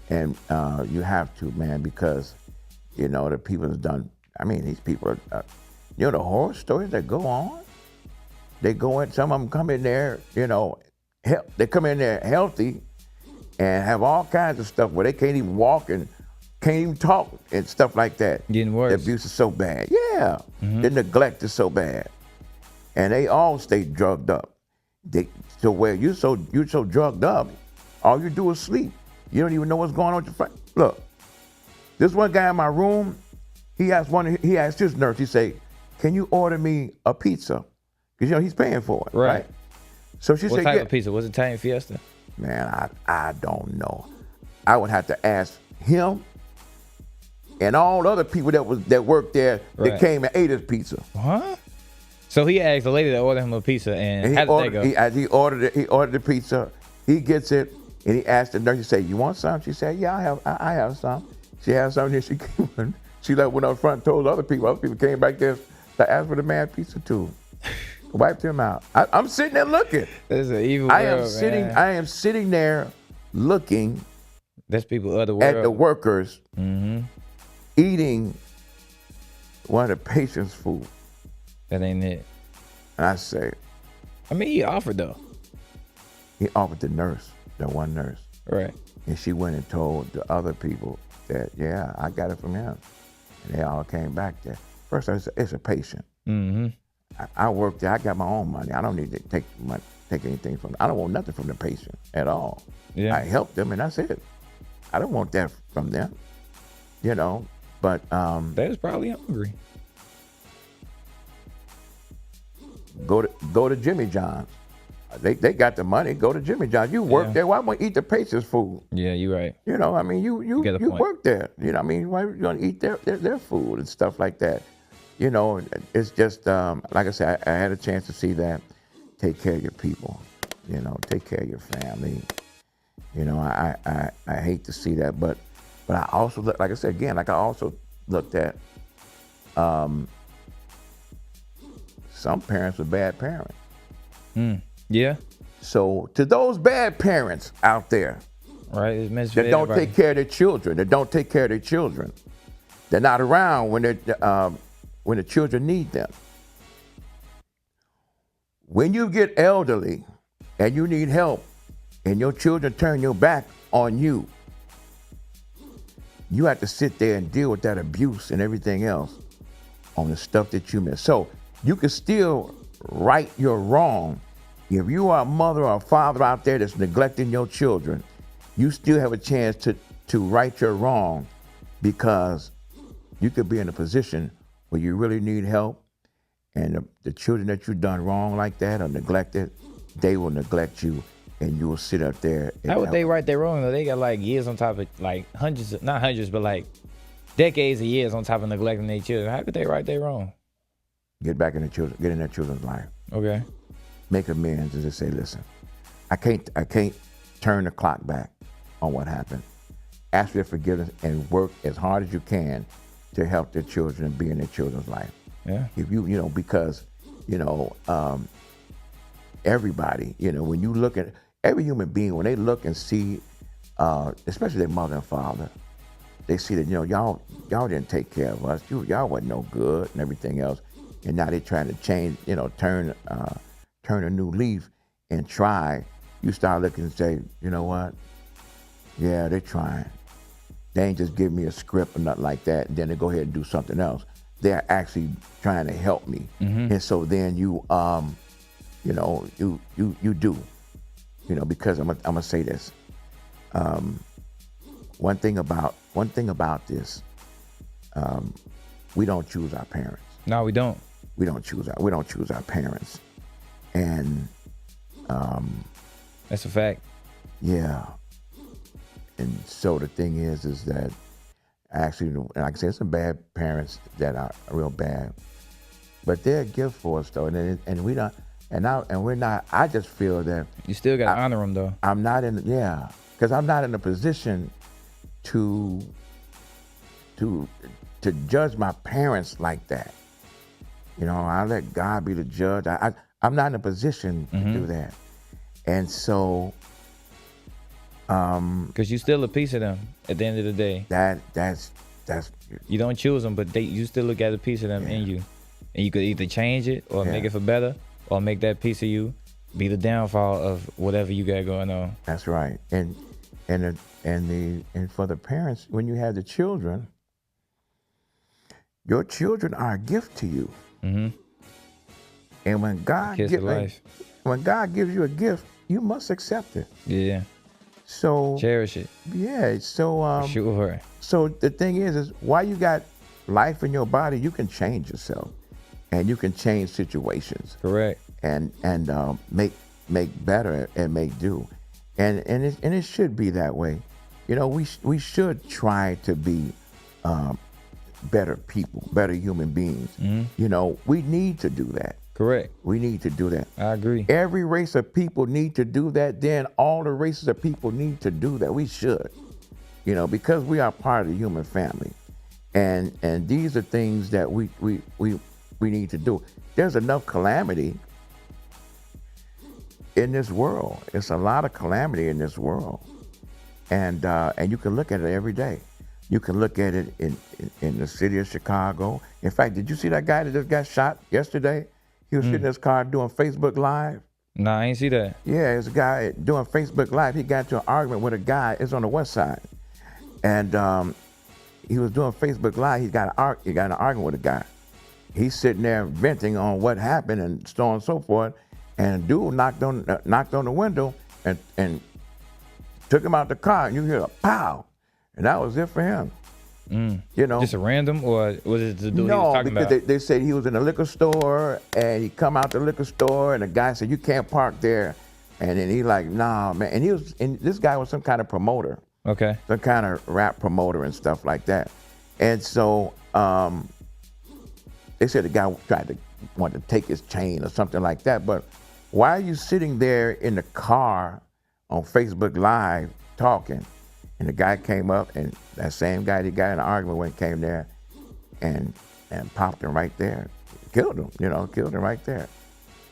And you have to, man, because the people have done. I mean, these people are. The horror stories that go on. They go in. Some of them come in there. They come in there healthy, and have all kinds of stuff where they can't even walk and can't even talk and stuff like that. Getting worse. The abuse is so bad. Yeah. The neglect is so bad, and they all stay drugged up. So where you're so drugged up, all you do is sleep. You don't even know what's going on with your friend. Look, this one guy in my room, he asked his nurse, he said, can you order me a pizza? Because he's paying for it, right? So she said, what type of pizza? Was it Italian Fiesta? Man, I don't know. I would have to ask him and all the other people that worked there that came and ate his pizza. Huh? So he asked the lady to order him a pizza, and how did that go? He ordered the pizza. He gets it, and he asked the nurse. He said, "You want some?" She said, "Yeah, I have some." She had some, and she came. She went up front and told other people. Other people came back there to ask for the man pizza too. Wipe them out. I'm sitting there looking. This is an evil world, man. I am sitting there looking. That's people of the world. At the workers eating one of the patient's food. That ain't it. And I say. I mean, he offered though. He offered the nurse, the one nurse. Right. And she went and told the other people that, yeah, I got it from him. And they all came back there. First, I said, it's a patient. I worked there. I got my own money. I don't need to take anything from them. I don't want nothing from the patient at all. Yeah. I helped them, and that's it. I don't want that from them, you know. But they was probably hungry. Go to Jimmy John's. They got the money. Go to Jimmy John's. You work there. Why won't you eat the patient's food? Yeah, you're right. You know, I mean, you work there. You know, I mean, why are you gonna eat their food and stuff like that? You know, it's just like I said, I had a chance to see that. Take care of your people. You know, take care of your family. You know, I hate to see that, but I also look, like I said again, like I also looked at some parents are bad parents. Yeah. So to those bad parents out there, right, that don't take care of their children, they're not around when the children need them. When you get elderly and you need help and your children turn your back on you, you have to sit there and deal with that abuse and everything else on the stuff that you miss. So you can still right your wrong. If you are a mother or a father out there that's neglecting your children, you still have a chance to right your wrong, because you could be in a position where you really need help, and the children that you've done wrong like that or neglected, they will neglect you, and you will sit up there. How would they right their wrong though? They got like years on top of, like not hundreds, but like decades of years on top of neglecting their children. How could they right their wrong? Get back in their children's life. Okay. Make amends and just say, listen, I can't turn the clock back on what happened. Ask for their forgiveness and work as hard as you can to help their children and be in their children's life. Yeah. If you know, because, you know, everybody, you know, when you look at every human being, when they look and see, especially their mother and father, they see that, you know, y'all didn't take care of us. Y'all wasn't no good and everything else. And now they're trying to change, you know, turn a new leaf and try. You start looking and say, you know what? Yeah, they're trying. They ain't just give me a script or nothing like that, and then they go ahead and do something else. They're actually trying to help me. And so then you know, you do. You know, because I'm gonna say this. One thing about this, we don't choose our parents. No, we don't. We don't choose our parents. And that's a fact. Yeah. And so the thing is that actually, like I said, some bad parents that are real bad, but they're a gift for us though, and we don't, and we're not. I just feel that you still got to honor them though. I'm not in, because I'm not in a position to judge my parents like that. You know, I let God be the judge. I'm not in a position to do that, and so. Because you still a piece of them at the end of the day. That's you don't choose them, but you still look at a piece of them in you, and you could either change it or make it for better, or make that piece of you be the downfall of whatever you got going on. That's right. And for the parents, when you have the children, your children are a gift to you. And when God gives you a gift, you must accept it. Yeah. So cherish it. Yeah. So sure. So the thing is why you got life in your body, you can change yourself, and you can change situations. Correct. And make better and make do, and it should be that way. You know, we should try to be better people, better human beings. You know, we need to do that. Correct. We need to do that. I agree. Every race of people need to do that. Then all the races of people need to do that. We should, you know, because we are part of the human family, and these are things that we need to do. There's enough calamity in this world. It's a lot of calamity in this world. And you can look at it every day. You can look at it in the city of Chicago. In fact, did you see that guy that just got shot yesterday? He was sitting in his car doing Facebook Live. Nah, I ain't see that. Yeah, it's a guy doing Facebook Live. He got into an argument with a guy. It's on the west side. And he was doing Facebook Live. He got in an argument with a guy. He's sitting there venting on what happened and so on and so forth. And a dude knocked on the window and took him out the car. And you hear a pow. And that was it for him. You know, just a random, or was it the dude he was no, talking because about? they said he was in a liquor store and he come out the liquor store and the guy said, you can't park there. And then he like, nah, man. And this guy was some kind of promoter. Okay. Some kind of rap promoter and stuff like that. And so they said the guy wanted to take his chain or something like that. But why are you sitting there in the car on Facebook Live talking? And the guy came up, and that same guy that got in an argument with came there and popped him right there. Killed him, killed him right there.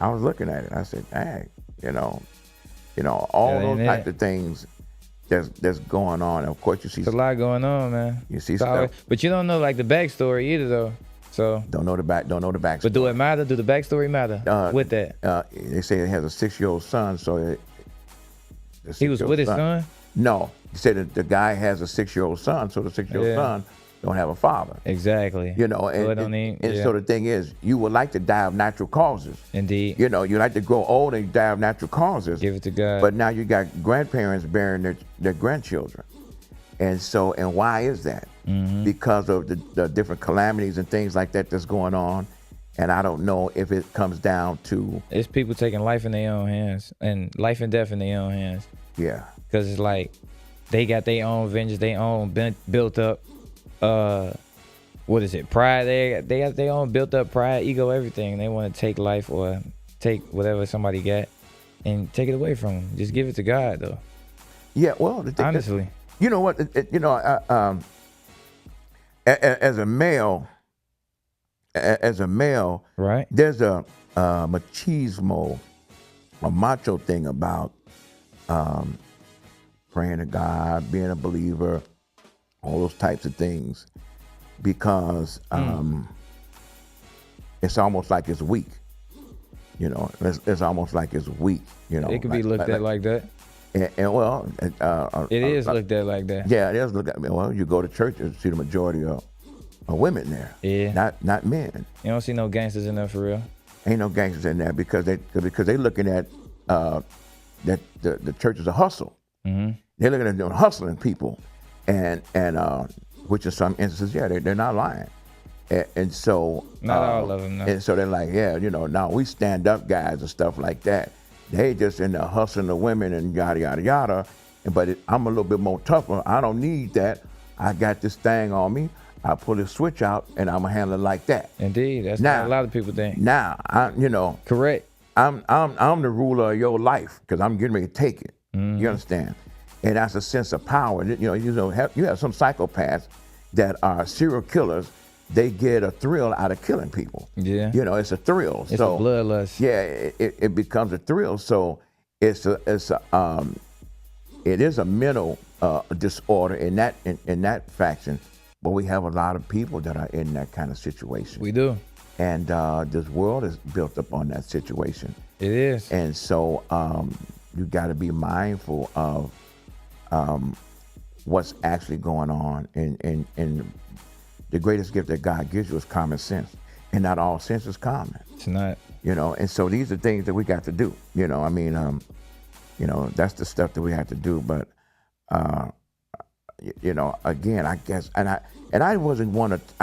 I was looking at it. I said, dang, all those types of things that's going on. Of course, you see. There's a lot going on, man. You see stuff. But you don't know like the backstory either, though. So don't know the backstory. But do it matter? Do the backstory matter with that? They say he has a 6-year-old son, so he was with his son? No, he said that the guy has a 6-year-old son, so the 6-year-old son don't have a father. Exactly. So the thing is, you would like to die of natural causes. Indeed. You like to grow old and die of natural causes. Give it to God. But now you got grandparents bearing their grandchildren. And why is that? Mm-hmm. Because of the different calamities and things like that that's going on. And I don't know if it comes down to... It's people taking life in their own hands and life and death in their own hands. Yeah. Because it's like they got their own vengeance, their own built up, pride. They got their own built up pride, ego, everything. They want to take life or take whatever somebody got and take it away from them. Just give it to God, though. Yeah, well, honestly. You know what? As a male, right? There's a machismo, a macho thing about praying to God, being a believer, all those types of things, because it's almost like it's weak. It's almost like it's weak. It could be looked at like that. And it is looked at like that. Yeah, it is looked at. Well, you go to church and see the majority of women there. Yeah, not men. You don't see no gangsters in there for real. Ain't no gangsters in there because they looking at that the church is a hustle. Mm-hmm. They're looking at doing hustling people, and which in some instances, they're not lying. And so not all of them. No. And so they're like, now we stand up guys and stuff like that. They just in there hustling the women and yada yada yada. But I'm a little bit more tougher. I don't need that. I got this thing on me. I pull the switch out and I'm gonna handle it like that. Indeed, that's what a lot of people think. Now, correct. I'm the ruler of your life because I'm getting ready to take it. Mm-hmm. You understand? And that's a sense of power. You have some psychopaths that are serial killers. They get a thrill out of killing people. Yeah. It's a thrill. It's a bloodlust. Yeah, it becomes a thrill. So it is a mental disorder in that faction. But we have a lot of people that are in that kind of situation. We do. And this world is built up on that situation. It is. And so you got to be mindful of what's actually going on. And the greatest gift that God gives you is common sense. And not all sense is common. It's not. And so these are things that we got to do. That's the stuff that we have to do. But, again, I guess, and I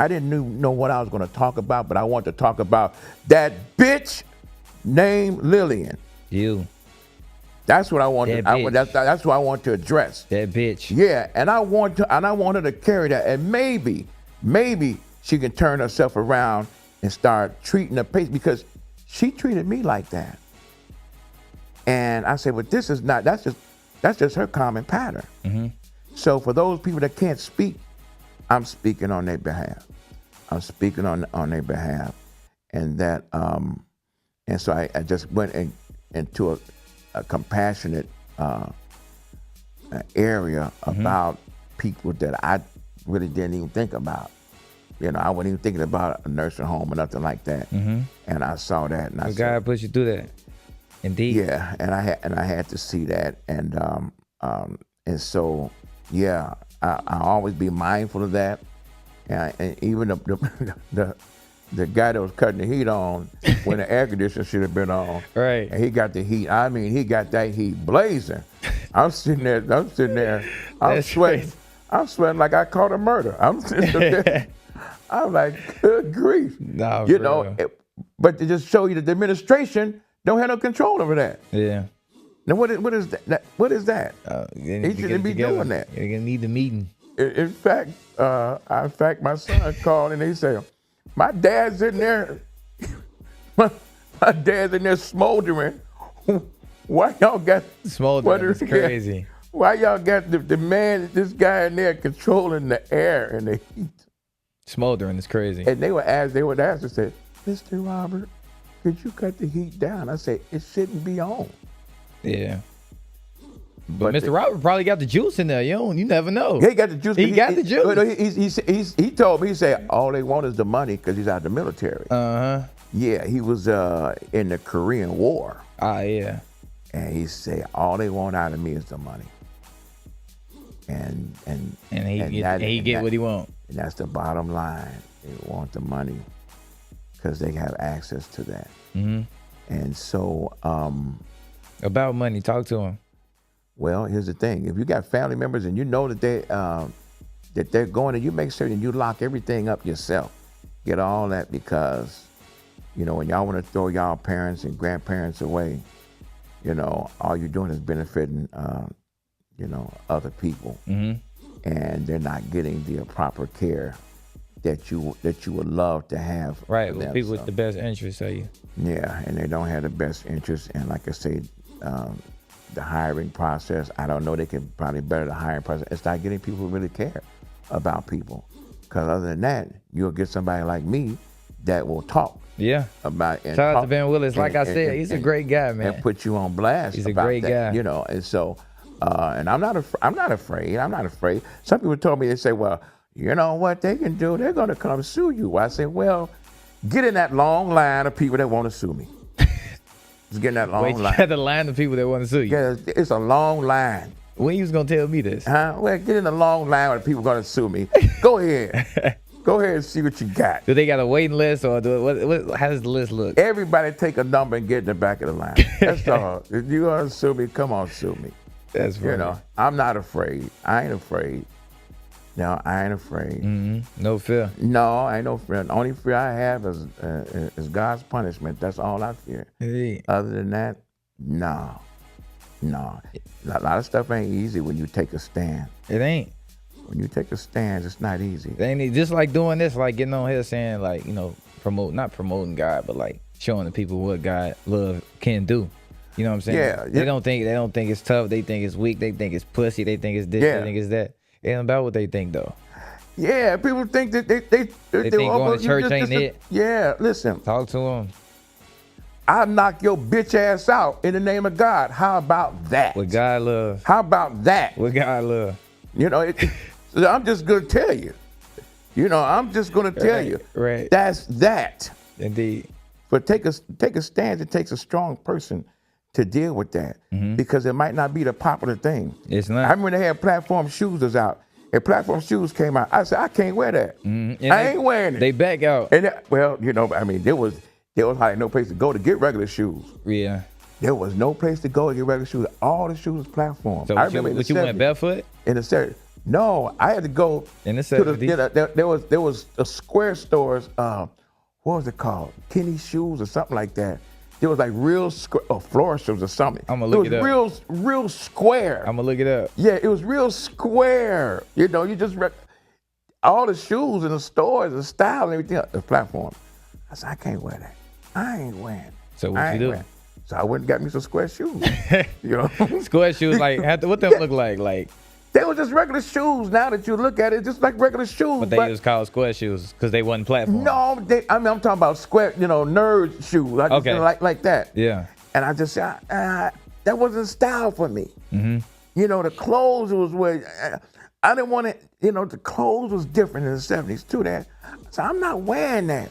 didn't know what I was going to talk about, but I want to talk about that bitch named Lillian. You. That's what I want. That's what I want to address. That bitch. Yeah, and I want her to carry that, and maybe she can turn herself around and start treating the patient, because she treated me like that. And I said, but this is not. That's just her common pattern. Mm-hmm. So for those people that can't speak, I'm speaking on their behalf. I'm speaking on their behalf, and that and so I just went into a compassionate area about people that I really didn't even think about. You know, I wasn't even thinking about a nursing home or nothing like that. And I saw that, and I said, God put you through that. Indeed. Yeah, and I had to see that, and so yeah, I always be mindful of that, and even the guy that was cutting the heat on when the air conditioner should have been on, right? And he got the heat. I mean, he got that heat blazing. I'm sitting there. I'm sweating. Crazy. I'm sweating like I caught a murder. I'm sitting there. I'm like, good grief. Nah, you know, but to just show you that the administration don't have no control over that. Yeah. Now what is that? What is that? He shouldn't be doing that. You're gonna need the meeting. In fact, my son called and he said, "My dad's in there. my dad's in there smoldering. Why y'all got smoldering? It's crazy. Why y'all got the man, this guy in there controlling the air and the heat? Smoldering is crazy." And they would ask and say, "Mr. Robert, could you cut the heat down?" I say, "It shouldn't be on." Yeah. But Mr. Robert probably got the juice in there. You never know. He got the juice. He got the juice. He told me, he said, all they want is the money because he's out of the military. Yeah, he was in the Korean War. Yeah. And he said, all they want out of me is the money. And he get what he want. And that's the bottom line. They want the money because they have access to that. And so about money, talk to him. Well, here's the thing. If you got family members and you know that they're going, and you make certain you lock everything up yourself. Get all that, because, you know, when y'all want to throw y'all parents and grandparents away, you know, all you're doing is benefiting, you know, other people. And they're not getting the proper care that you would love to have. Right, with people with the best interests of you. Yeah, and they don't have the best interests. And like I said, the hiring process, I don't know, they can probably better the hiring process. It's not getting people who really care about people. Because other than that, you'll get somebody like me that will talk. Yeah. About and shout talk, out to Ben Willis. Like I said, he's a great guy, man. And put you on blast. He's a about great that, guy. You know, and so, and I'm not afraid. Some people told me, they say, well, you know what they can do? They're going to come sue you. I say, well, get in that long line of people that want to sue me. Just get in that long line. You got the line of people that want to sue you. Yeah, it's a long line. When you was going to tell me this? Well, get in the long line where people going to sue me. Go ahead. Go ahead and see what you got. Do they got a waiting list, or how does the list look? Everybody take a number and get in the back of the line. That's all. If you want to sue me, come on, sue me. That's funny. You know, I'm not afraid. I ain't afraid. No, I ain't afraid. No fear. No, I ain't no fear. The only fear I have is God's punishment. That's all I fear. Hey. Other than that, no. A lot of stuff ain't easy when you take a stand. It ain't. When you take a stand, it's not easy. It ain't just like doing this, like getting on here saying, like, you know, not promoting God, but like showing the people what God love can do. You know what I'm saying? Yeah. They don't think it's tough. They think it's weak. They think it's pussy. They think it's this. Yeah. They think it's that. It ain't about what they think, though. Yeah, people think that they think going to church ain't it. Yeah, listen. Talk to them. I'll knock your bitch ass out in the name of God. How about that? What God love. How about that? What God love. You know, I'm just going to tell you. You know, I'm just going to tell you. Right. That's that. Indeed. But take a stand. It takes a strong person to deal with that, because it might not be the popular thing. It's not. I remember they had platform shoes was out. And platform shoes came out. I said, I can't wear that. I ain't wearing it. They back out. And well, you know, I mean, there was like no place to go to get regular shoes. Yeah. There was no place to go to get regular shoes. All the shoes was platform. So I remember you went barefoot? In the 70s. No, I had to go in the 70s. There was a square stores. What was it called? Kenny Shoes or something like that. There was like real floor shoes or something. I'm gonna look it up. It was real square. I'm gonna look it up. Yeah, it was real square. You know, you just all the shoes in the stores, the style and everything, the platform. I said, I can't wear that. I ain't wearing it. So what you do? So I went and got me some square shoes. You know, square shoes, like what them look like? Like they were just regular shoes. Now that you look at it, just like regular shoes. But they was called square shoes because they wasn't platform. No, I'm talking about square, you know, nerd shoes. Like that. Yeah. And I just said, that wasn't style for me. Mm-hmm. You know, the clothes was where I didn't want to. You know, the clothes was different in the 70s too. So I'm not wearing that.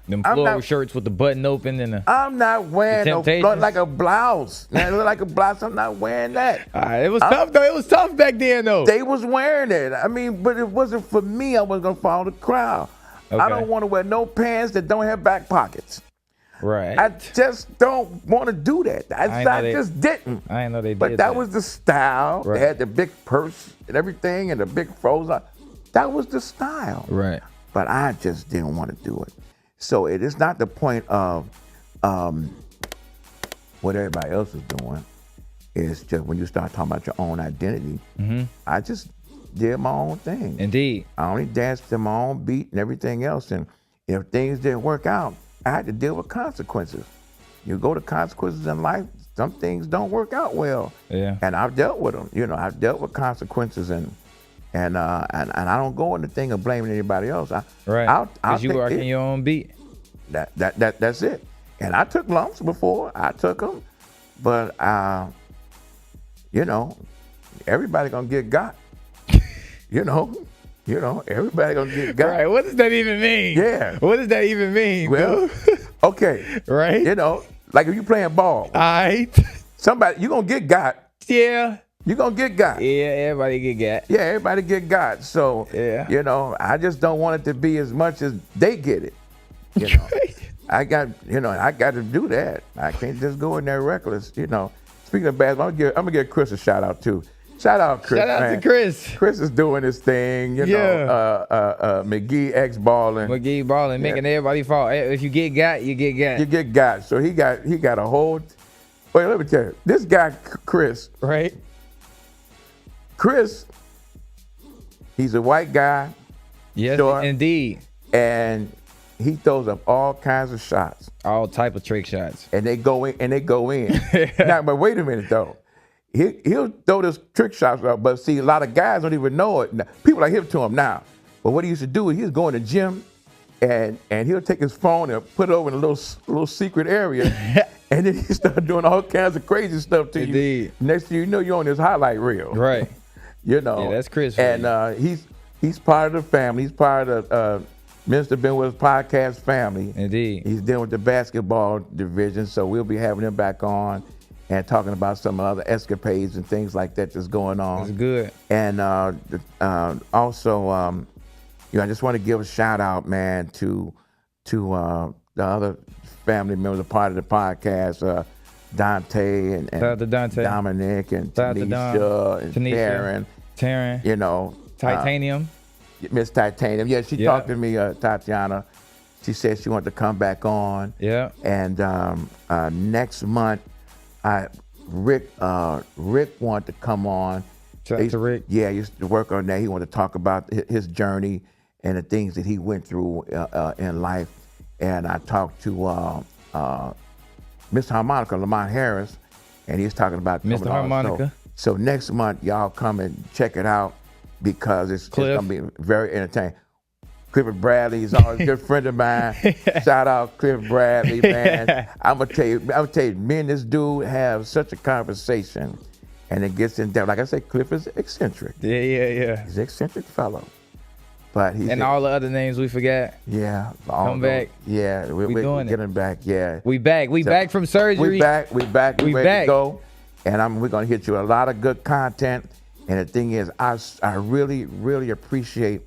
Them floral shirts with the button open and I'm not wearing no like a blouse. Man, it look like a blouse. I'm not wearing that. It was tough though. It was tough back then though. They was wearing it. I mean, but it wasn't for me. I wasn't gonna follow the crowd. Okay. I don't want to wear no pants that don't have back pockets. Right. I just don't want to do that. I just didn't. I didn't know they did. But that was the style. Right. They had the big purse and everything and the big froze. That was the style. Right. But I just didn't want to do it. So it is not the point of what everybody else is doing. It's just when you start talking about your own identity, I just did my own thing. Indeed. I only danced to my own beat and everything else. And if things didn't work out, I had to deal with consequences. You go to consequences in life, some things don't work out well. Yeah. And I've dealt with them. You know, I've dealt with consequences and I don't go in the thing of blaming anybody else. Right. Because you work in your own beat. That's it. And I took lumps before. I took them, but you know, everybody gonna get got. you know, everybody gonna get got. Right. What does that even mean? Yeah. What does that even mean? Well, okay. Right. You know, like if you playing ball. All right. Somebody, you gonna get got. Yeah. You gonna get got. Yeah, everybody get got. Yeah, everybody get got. So, yeah. You know, I just don't want it to be as much as they get it. You know, I got to do that. I can't just go in there reckless. You know, speaking of basketball, I'm gonna give Chris a shout out too. Shout out, Chris. Shout out to Chris. Chris is doing his thing. You know, McGee X balling. McGee balling, making everybody fall. If you get got, you get got. You get got. So he got a whole. Wait, let me tell you, this guy Chris. Right. Chris, he's a white guy. Yes, short, indeed. And he throws up all kinds of shots. All type of trick shots. And they go in. Now, but wait a minute though. He'll throw this trick shots up, but see, a lot of guys don't even know it. Now, people are hip to him now. But what he used to do is he'd go in the gym and he'll take his phone and put it over in a little secret area. And then he started doing all kinds of crazy stuff to you. Next thing you know, you're on this highlight reel. Right. You know. Yeah, that's Chris. And he's part of the family. He's part of the Mr. Ben Willis podcast family. Indeed. He's dealing with the basketball division, so we'll be having him back on and talking about some other escapades and things like that that's going on. That's good. And also, you know, I just want to give a shout out, man, to the other family members, a part of the podcast, DANTAE and DOMINICK and TANIESHA and TARYN. You know, Titanium. Miss Titanium. Yeah, she talked to me, TATYANA. She said she wanted to come back on. Yeah. And next month, Rick wanted to come on. Shout out to Rick. Yeah, he used to work on that. He wanted to talk about his journey and the things that he went through in life. And I talked to Mr. Harmonica, Lamont Harris, and he's talking about Mr. Harmonica. So next month, y'all come and check it out because it's going to be very entertaining. Clifford Bradley is always a good friend of mine. Shout out Cliff Bradley, man. I'm gonna tell you, me and this dude have such a conversation, and it gets in depth. Like I said, Cliff is eccentric. Yeah. He's an eccentric fellow. But he's all the other names we forgot. Yeah. Come back. Yeah, we're getting back. Yeah. We back. We back from surgery. We back. We ready to go. And we're gonna hit you with a lot of good content. And the thing is, I really, really appreciate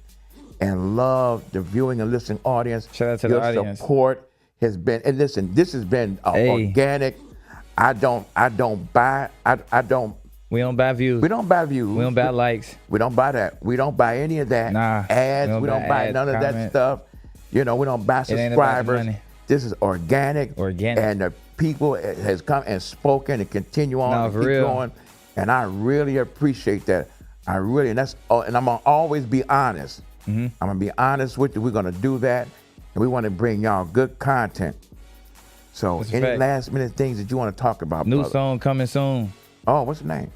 and love the viewing and listening audience. Shout out to the audience. Your support has been, and listen, this has been organic. We don't buy views. We don't buy views. We don't buy likes. We don't buy that. We don't buy any of that. Nah. Ads. We don't buy none of that stuff. You know, we don't buy subscribers. This is organic. And the people has come and spoken and continue on and keep going. And I really appreciate that. And I'm gonna always be honest. Mm-hmm. I'm gonna be honest with you. We're gonna do that, and we want to bring y'all good content. So, any last minute things that you want to talk about? New song coming soon. Oh, what's the name?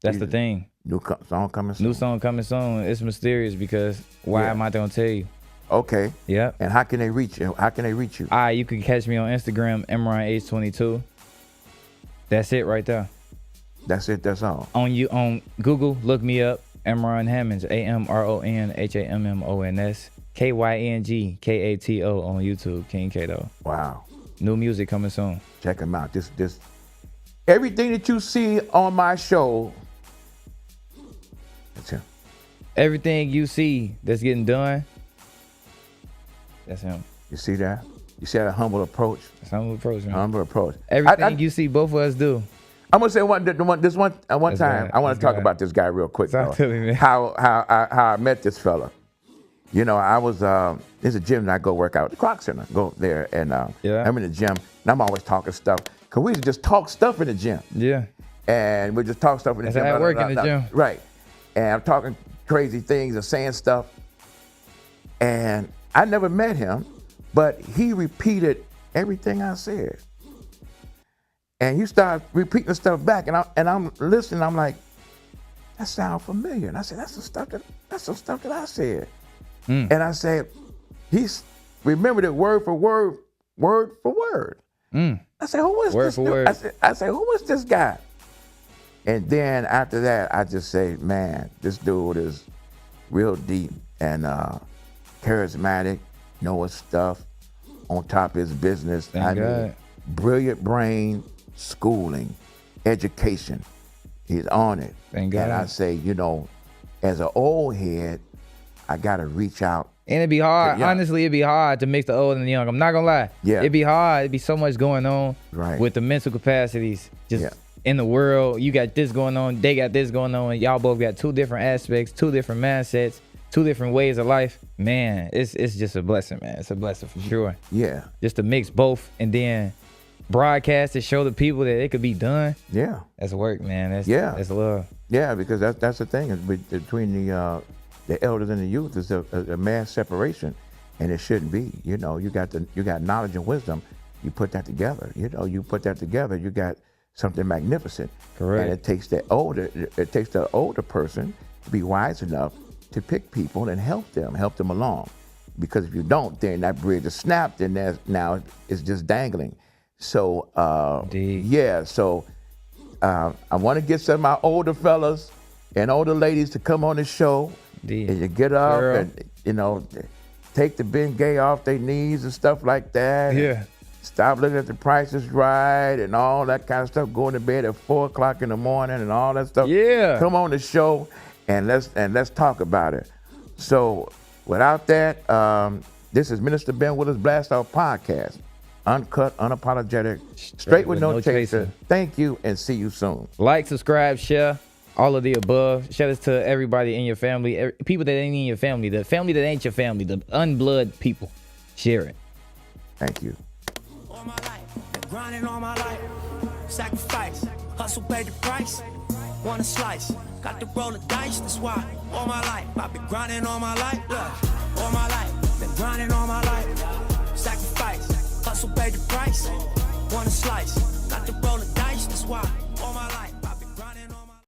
That's the thing. New song coming soon. New song coming soon. It's mysterious because why am I gonna tell you? Okay. Yeah. And how can they reach you? You can catch me on Instagram, AMRON H22. That's it right there. That's it. That's all. On Google, look me up. AMRON HAMMONS. AMRONHAMMONS. KYNGKATO on YouTube. King Kato. Wow. New music coming soon. Check him out. This everything that you see on my show, that's him. Everything you see that's getting done, that's him. You see that? You see that humble approach? That's humble approach, man. Humble approach. Everything you see both of us do. I'm gonna say one time. I want to talk about this guy real quick. Talk to me, man. How I met this fella. You know, I was there's a gym that I go work out at the Croc Center. Go there and I'm in the gym and I'm always talking stuff. Cause we used to just talk stuff in the gym. Yeah. And we just talk stuff in the gym. That's how I work in the gym. Right. And I'm talking crazy things and saying stuff. And I never met him, but he repeated everything I said. And he started repeating stuff back, and I'm listening. I'm like, that sounds familiar. And I said, that's the stuff that I said. And I said, he's remembered it word for word. I said, who is this? I said, who is this guy? And then after that, I just say, man, this dude is real deep and charismatic, know his stuff, on top of his business. Thank God. Brilliant brain, schooling, education. He's on it. Thank God. And I say, you know, as an old head, I gotta reach out. And it'd be hard. Honestly, it'd be hard to mix the old and the young. I'm not gonna lie. Yeah. It'd be hard. It'd be so much going on with the mental capacities. Just in the world, you got this going on, they got this going on, and y'all both got two different aspects, two different mindsets, two different ways of life. Man, it's just a blessing, man. It's a blessing for sure. Yeah. Just to mix both and then broadcast to show the people that it could be done. Yeah. That's work, man. That's love. Yeah, because that's the thing is between the elders and the youth is a mass separation, and it shouldn't be. You know, you got knowledge and wisdom. You put that together. You know, you put that together. You got something magnificent. Correct. And it takes the older person to be wise enough to pick people and help them along. Because if you don't, then that bridge is snapped, and now it's just dangling. So so I want to get some of my older fellas and older ladies to come on the show. And you get up and, you know, take the Ben Gay off their knees and stuff like that. Yeah. Stop looking at the prices right and all that kind of stuff. Going to bed at 4 o'clock in the morning and all that stuff. Yeah. Come on the show and let's talk about it. So without that, this is Minister Ben Willis Blast Off Podcast. Uncut, unapologetic, straight with no chaser. Thank you and see you soon. Like, subscribe, share. All of the above. Shout out to everybody in your family, people that ain't in your family, the family that ain't your family, the unblood people. Share it. Thank you. All my life, been grinding all my life. Sacrifice, hustle, pay the price. Want a slice, got to roll the dice. That's why all my life, I've been grinding all my life. Look, all my life, been grinding all my life. Sacrifice, hustle, pay the price. Want a slice, got to roll the dice. That's why all my life.